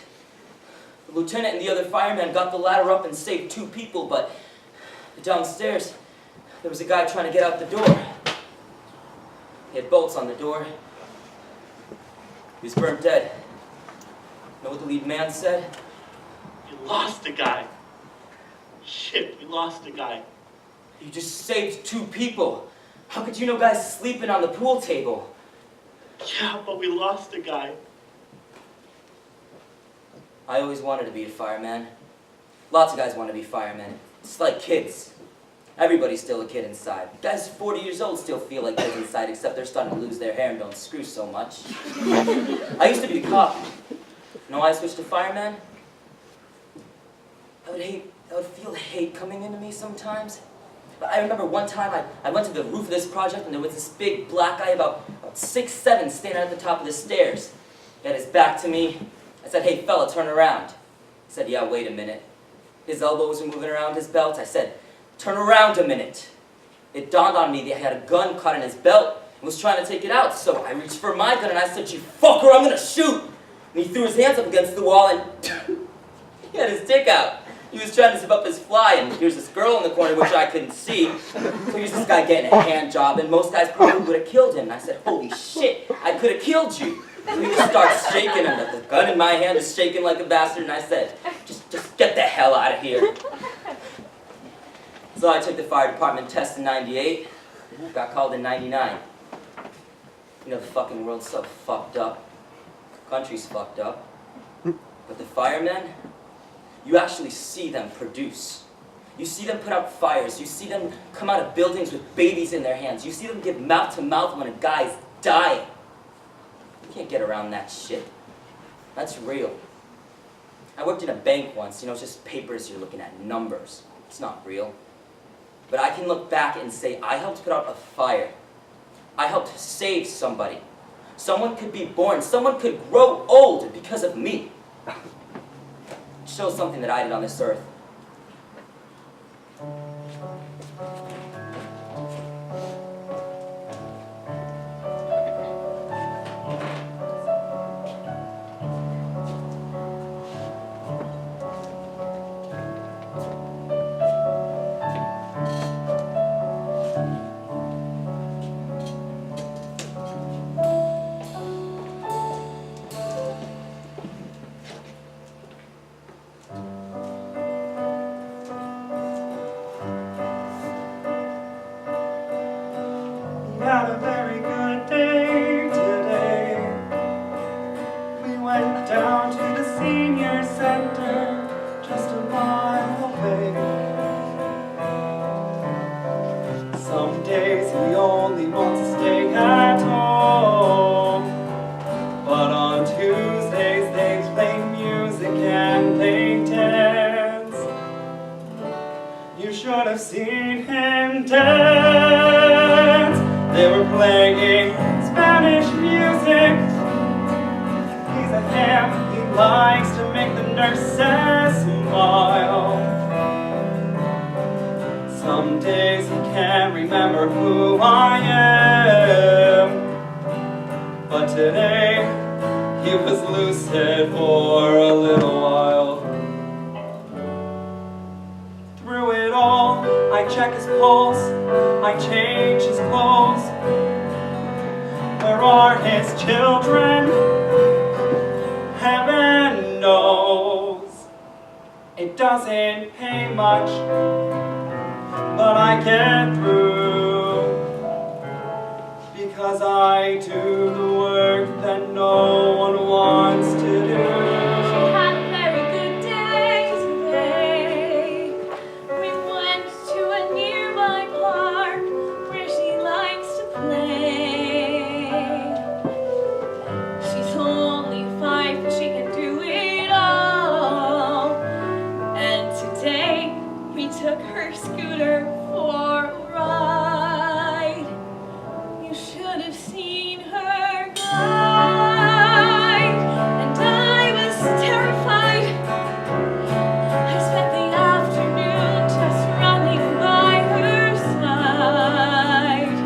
The lieutenant and the other firemen got the ladder up and saved 2 people, but downstairs, there was a guy trying to get out the door. He had bolts on the door. He was burnt dead. Know what the lead man said?
You lost a guy. Shit, we lost a guy.
You just saved 2 people. How could you know guys sleeping on the pool table?
Yeah, but we lost a guy.
I always wanted to be a fireman. Lots of guys want to be firemen. It's like kids. Everybody's still a kid inside. Guys 40 years old still feel like kids inside, except they're starting to lose their hair and don't screw so much. I used to be a cop. You know why I switched to fireman? I would feel hate coming into me sometimes. I remember one time I went to the roof of this project and there was this big black guy about 6'7" standing at the top of the stairs. He had his back to me. I said, "Hey fella, turn around." He said, "Yeah, wait a minute." His elbows were moving around his belt. I said, "Turn around a minute." It dawned on me that he had a gun caught in his belt and was trying to take it out. So I reached for my gun and I said, "You fucker, I'm gonna shoot." And he threw his hands up against the wall and he had his dick out. He was trying to zip up his fly, and here's this girl in the corner, which I couldn't see. So here's this guy getting a hand job, and most guys probably would have killed him. And I said, "Holy shit, I could have killed you." So he just starts shaking, and the gun in my hand is shaking like a bastard, and I said, just get the hell out of here. So I took the fire department test in '98, got called in '99. You know, the fucking world's so fucked up. The country's fucked up. But the firemen, you actually see them produce. You see them put out fires. You see them come out of buildings with babies in their hands. You see them give mouth to mouth when a guy's dying. You can't get around that shit. That's real. I worked in a bank once. You know, it's just papers you're looking at, numbers. It's not real. But I can look back and say, I helped put out a fire. I helped save somebody. Someone could be born. Someone could grow old because of me. It shows something that I did on this earth.
You should have seen him dance. They were playing Spanish music. He's a ham, he likes to make the nurses smile. Some days he can't remember who I am, but today he was lucid for a little while. Through it all, I check his pulse, I change his clothes. Where are his children? Heaven knows. It doesn't pay much, but I get through, because I do the work that no one wants to do.
She had a very good day today. We went to a nearby park where she likes to play. She's only 5, but she can do it all. And today we took her scooter for a ride. You should have seen her glide, and I was terrified. I spent the afternoon just running by her side.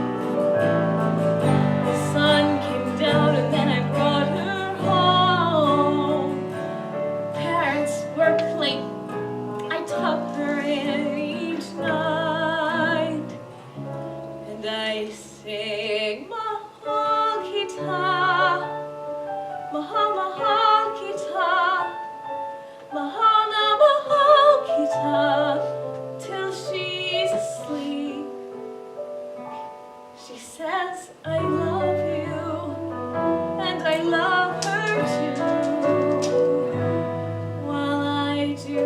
The sun came down and then I brought her home. Parents worked late. I took her in each night, and I sing Mahal Kita, Mahal Mahal Kita, Mahal na Mahal Kita, till she's asleep. She says I love you, and I love her too, while I do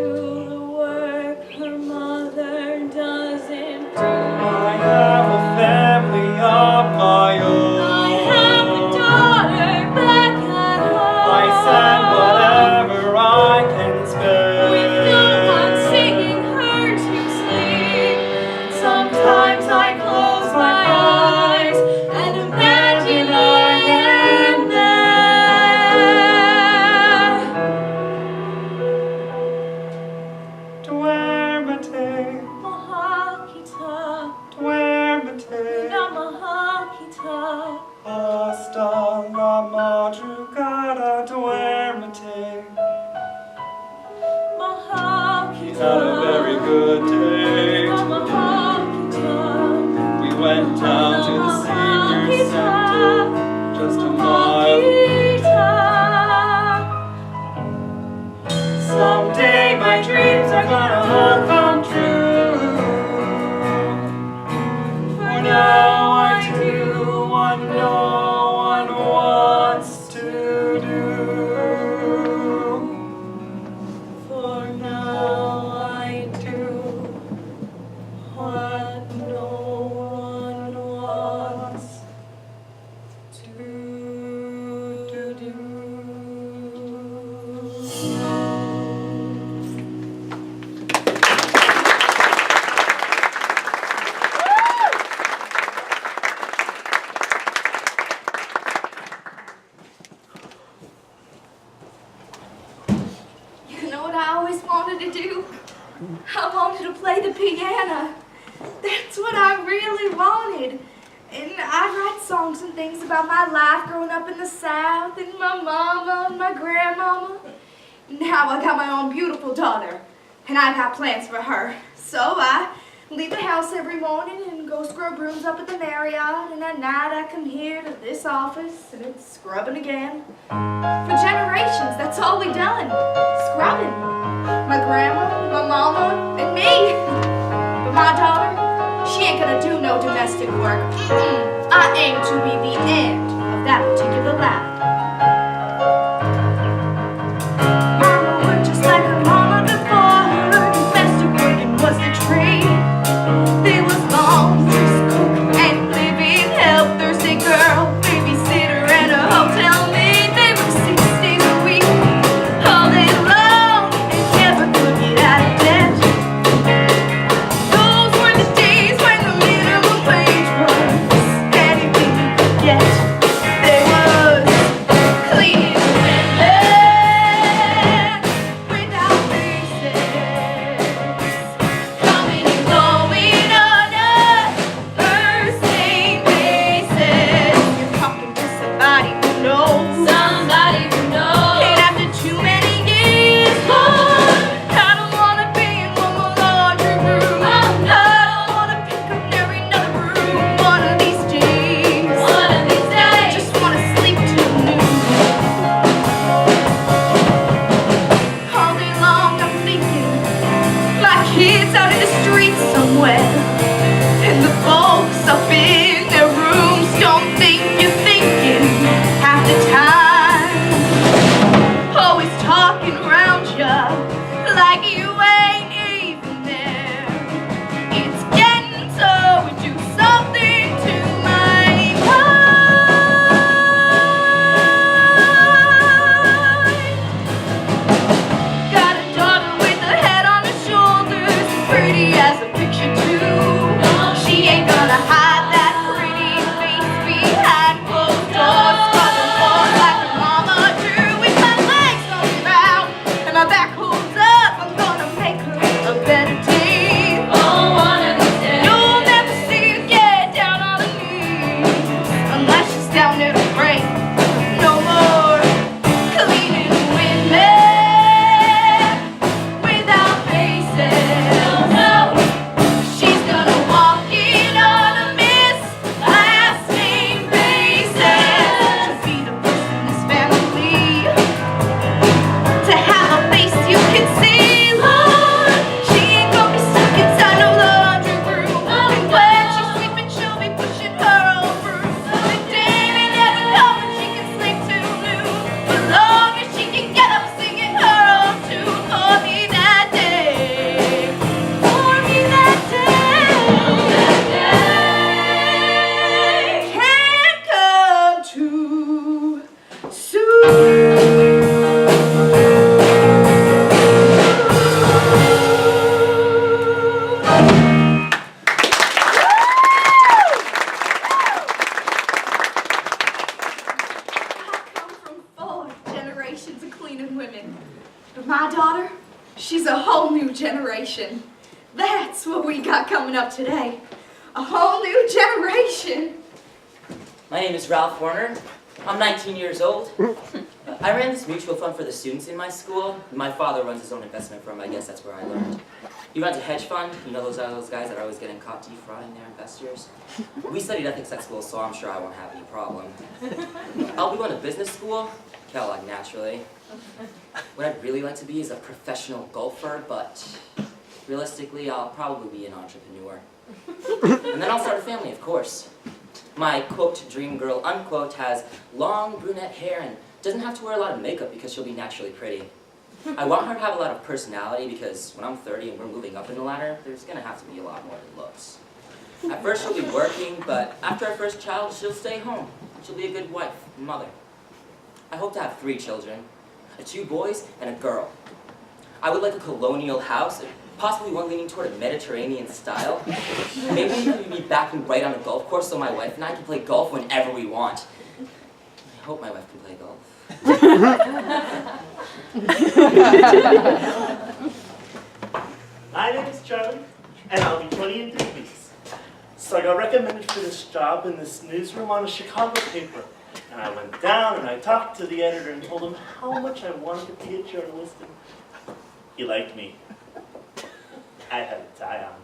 the work her mother doesn't do.
I have a family of my own.
I have a daughter back at home.
I send whatever I can
With no one
spend.
singing her to sleep. Sometimes I close my eyes and imagine I am there.
Duermete,
Mahal Kita,
duermete,
na Mahal Kita.
hasta la madrugada, duermete.
Mahal
He
Kita.
had a very good day
Na
today.
Mahal Kita.
We went down to the senior
Mahal
center,
Kita.
just a
Mahal
mile.
Kita.
Someday my dreams are gonna all come true. For now I do what no one wants to do.
For now I do what no one wants to do.
You know what I always wanted to do? I wanted to play the piano. That's what I really wanted. And I write songs and things about my life growing up in the South and my mama and my grandmama. Now I got my own beautiful daughter, and I got plans for her. So I leave the house every morning and go scrub rooms up at the Marriott, and at night I come here to this office and it's scrubbing again. For generations, that's all we done. Scrubbing. My grandma, my mama, and me. But my daughter, she ain't gonna do no domestic work. I aim to be the end of that particular line. Mama worked just like her mama before her. Domestic working was the trade. There was laundress, cook, and living help. Thursday girl, babysitter, and a hotel maid. They were 6 days a week, all day long, and never could get out of bed.
generation. That's what we got coming up today. A whole new generation.
My name is Ralph Warner. I'm 19 years old. I ran this mutual fund for the students in my school. My father runs his own investment firm. I guess that's where I learned. He runs a hedge fund. You know those guys that are always getting caught defrauding their investors? We studied ethics at school, so I'm sure I won't have any problem. I'll be going to business school. Kellogg, naturally. What I'd really like to be is a professional golfer, but realistically, I'll probably be an entrepreneur. And then I'll start a family, of course. My, quote, dream girl, unquote, has long brunette hair and doesn't have to wear a lot of makeup because she'll be naturally pretty. I want her to have a lot of personality because when I'm 30 and we're moving up in the ladder, there's gonna have to be a lot more than looks. At first she'll be working, but after our first child, she'll stay home. She'll be a good wife and mother. I hope to have 3 children, 2 boys and a girl. I would like a colonial house, possibly one leaning toward a Mediterranean style. Maybe we could be backing right on a golf course so my wife and I can play golf whenever we want. I hope my wife can play golf.
My name is Charlie, and I'll be 20 in 3 weeks. So I got recommended for this job in this newsroom on a Chicago paper. And I went down and I talked to the editor and told him how much I wanted to be a journalist. And he liked me. I had a tie on.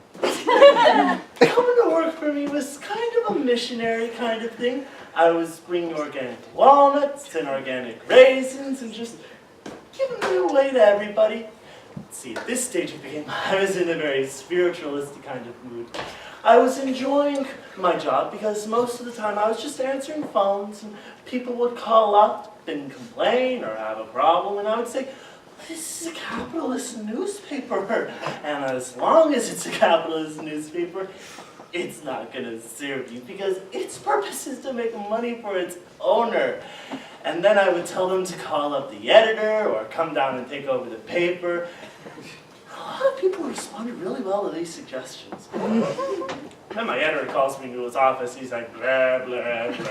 Coming to work for me was kind of a missionary kind of thing. I was bringing organic walnuts and organic raisins and just giving them away to everybody. See, at this stage of the game, I was in a very spiritualistic kind of mood. I was enjoying my job because most of the time I was just answering phones and people would call up and complain or have a problem and I would say, this is a capitalist newspaper, and as long as it's a capitalist newspaper, it's not going to serve you because its purpose is to make money for its owner. And then I would tell them to call up the editor or come down and take over the paper. A lot of people responded really well to these suggestions. Then my editor calls me into his office, he's like, blah, blah, blah.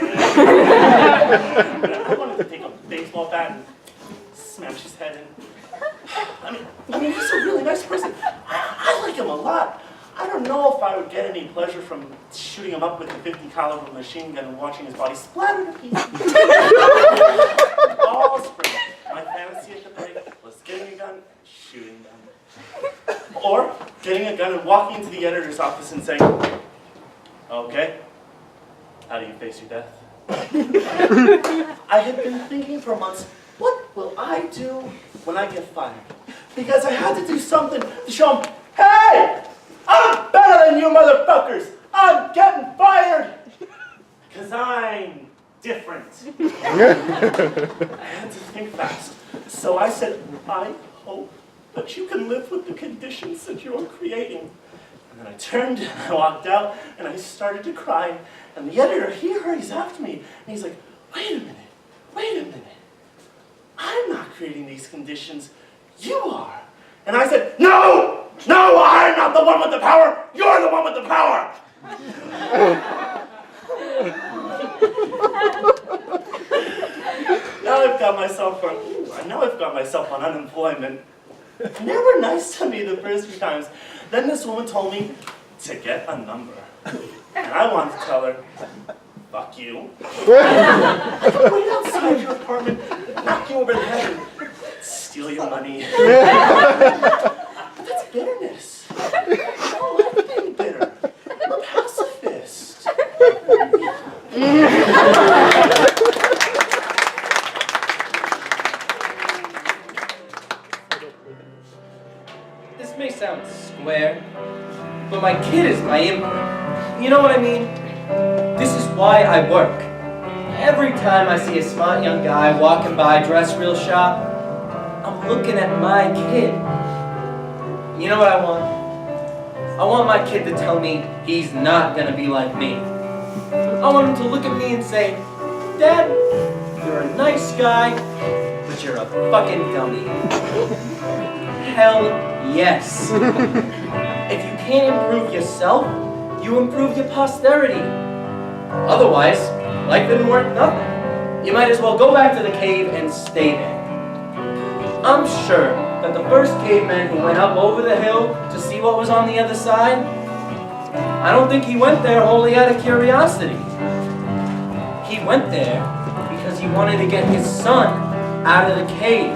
I wanted to take a baseball bat and smash his head in. I mean, he's a really nice person. I like him a lot. I don't know if I would get any pleasure from shooting him up with a 50 caliber machine gun and watching his body splatter to pieces. All spring. My fantasy at the break was getting a gun, shooting them. Or getting a gun and walking into the editor's office and saying, okay, how do you face your death? I had been thinking for months, what will I do when I get fired? Because I had to do something to show them, hey, I'm better than you motherfuckers. I'm getting fired. Because I'm different. I had to think fast. So I said, I hope that you can live with the conditions that you're creating. And then I turned and I walked out and I started to cry. And the editor, he hurries after me. And he's like, wait a minute. I'm not creating these conditions. You are. And I said, no, I'm not the one with the power. You're the one with the power. Now I've got myself on unemployment. And they were nice to me the first few times. Then this woman told me to get a number. And I wanted to tell her, fuck you. Wait outside your apartment, knock you over the head, and steal your money. That's bitterness. I don't like being bitter. I'm a pacifist.
This may sound square, but my kid is my input. You know what I mean? This is why I work. Every time I see a smart young guy walking by dressed real sharp, I'm looking at my kid. You know what I want? I want my kid to tell me he's not gonna be like me. I want him to look at me and say, Dad, you're a nice guy, but you're a fucking dummy. Hell yes. If you can't improve yourself, you improve your posterity. Otherwise, life didn't worth nothing. You might as well go back to the cave and stay there. I'm sure that the first caveman who went up over the hill to see what was on the other side, I don't think he went there wholly out of curiosity. He went there because he wanted to get his son out of the cave.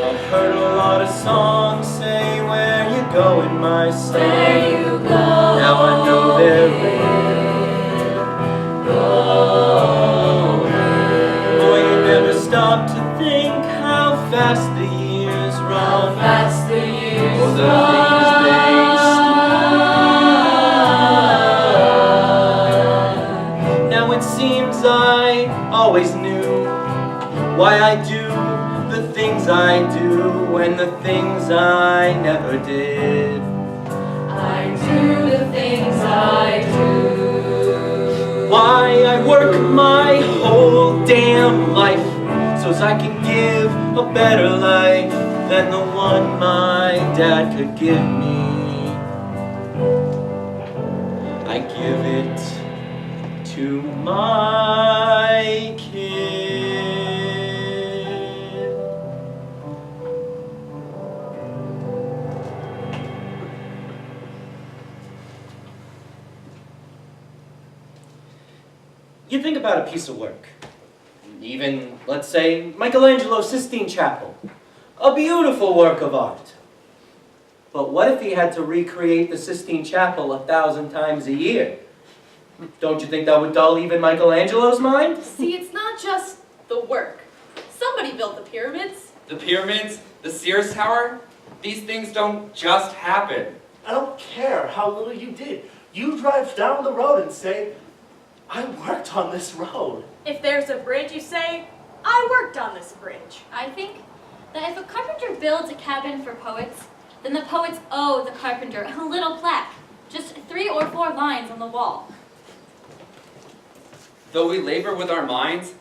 I've heard a lot of songs say, where you going, my son?
Where you go?
Now I know they're real. Boy, you never stop to think how fast the years run.
Fast the years
Or the things they start. Now it seems I always knew why I do the things I do and the things I never did.
I do the things I do.
Why I work my whole damn life so as I can give a better life than the one my dad could give me. I give it to my kid. You think about a piece of work, even, let's say, Michelangelo's Sistine Chapel, a beautiful work of art. But what if he had to recreate the Sistine Chapel 1,000 times a year? Don't you think that would dull even Michelangelo's mind?
See, it's not just the work. Somebody built the pyramids.
The pyramids, the Sears Tower, these things don't just happen.
I don't care how little you did. You drive down the road and say, I worked on this road.
If there's a bridge, you say, I worked on this bridge.
I think that if a carpenter builds a cabin for poets, then the poets owe the carpenter a little plaque, just 3 or 4 lines on the wall.
Though we labor with our minds,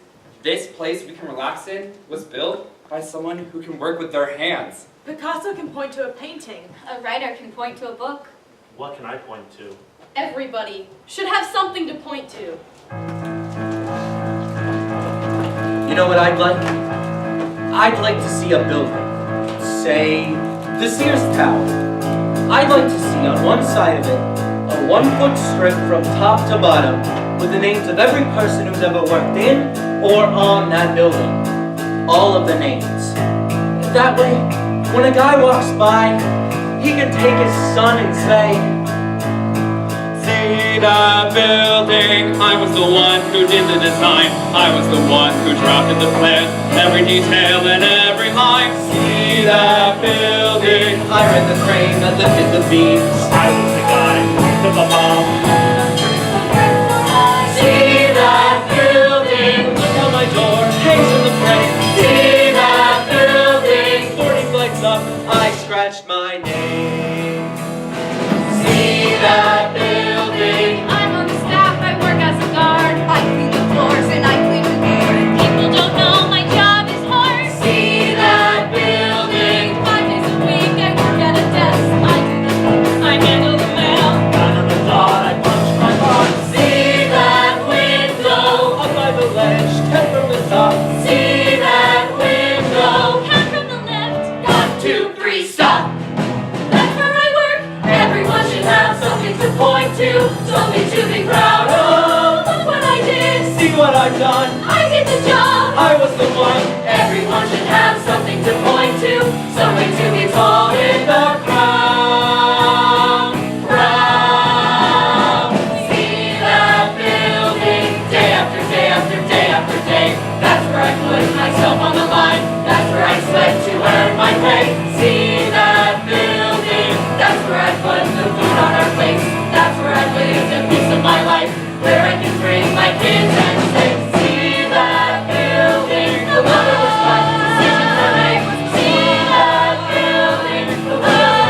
this place we can relax in was built by someone who can work with their hands.
Picasso can point to a painting.
A writer can point to a book.
What can I point to?
Everybody should have something to point to.
You know what I'd like? I'd like to see a building, say, the Sears Tower. I'd like to see on one side of it a 1-foot strip from top to bottom with the names of every person who's ever worked in or on that building. All of the names. That way, when a guy walks by, he can take his son and say,
See that building, I was the one who did the design. I was the one who drafted the plan, every detail and every line. See that building,
I ran the crane that lifted the beams.
I was the guy who took a bomb.
See that building.
Look how my door hangs in the frame.
See that building.
40 flights up, I scratched my name.
See that building.
I'm on the staff, I work as a guard.
I clean the floors and I clean the air.
People don't know my job is hard.
See that building.
5 days a week I work at a desk. I handle the mail.
Down on the dot, I punched my heart.
See that window.
Up by the ledge, 10 from the top.
See that window.
Count from the left.
1, 2, 3, stop. That's where I work. Everyone should have something to point to, something to be proud of. Look what I did.
See what I've done,
I did the job.
I was the one.
Everyone should have something to point to, something to be told in the crowd. Proud. See that building, day after day after day after day. That's where I put myself on the line. That's where I sweat to earn my pay. See that building, that's where I put the food on our plates. That's where I lived a piece of my life, where I can bring my kids and say, see that building, the mother was fine, decisions were made. See that building, the mother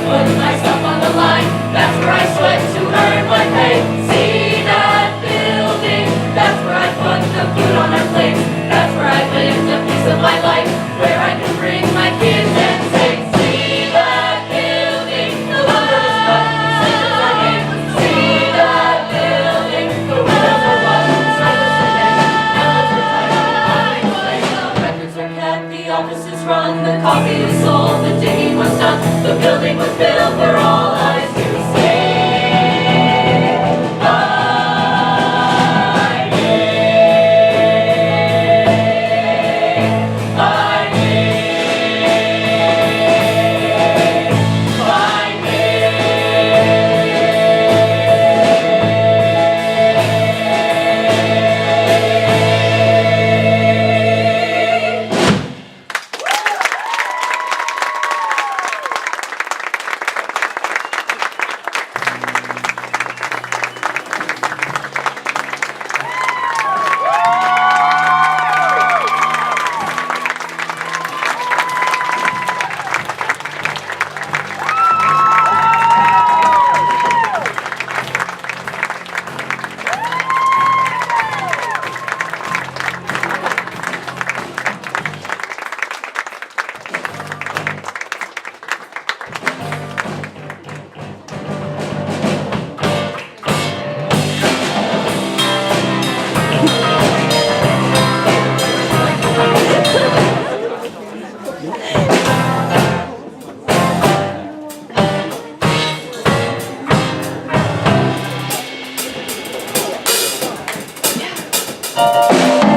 put myself on the line. That's where I sweat to earn my pay. See that building? That's where I put the food on our plates. That's where I lived a piece of my life, where I can bring my kids and say, see that building? The lumber is cut, sleepers are in. See that building? The windows are washed, the stylus are hanged. Now let's retire. The records are kept, the office is run, the coffee is sold, the digging was done, the building was built for all eyes to see.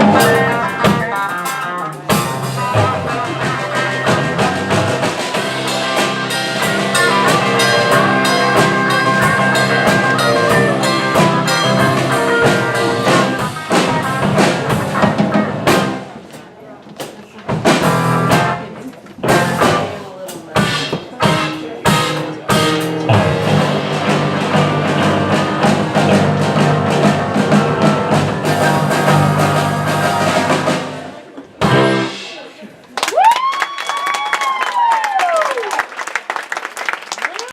Bye.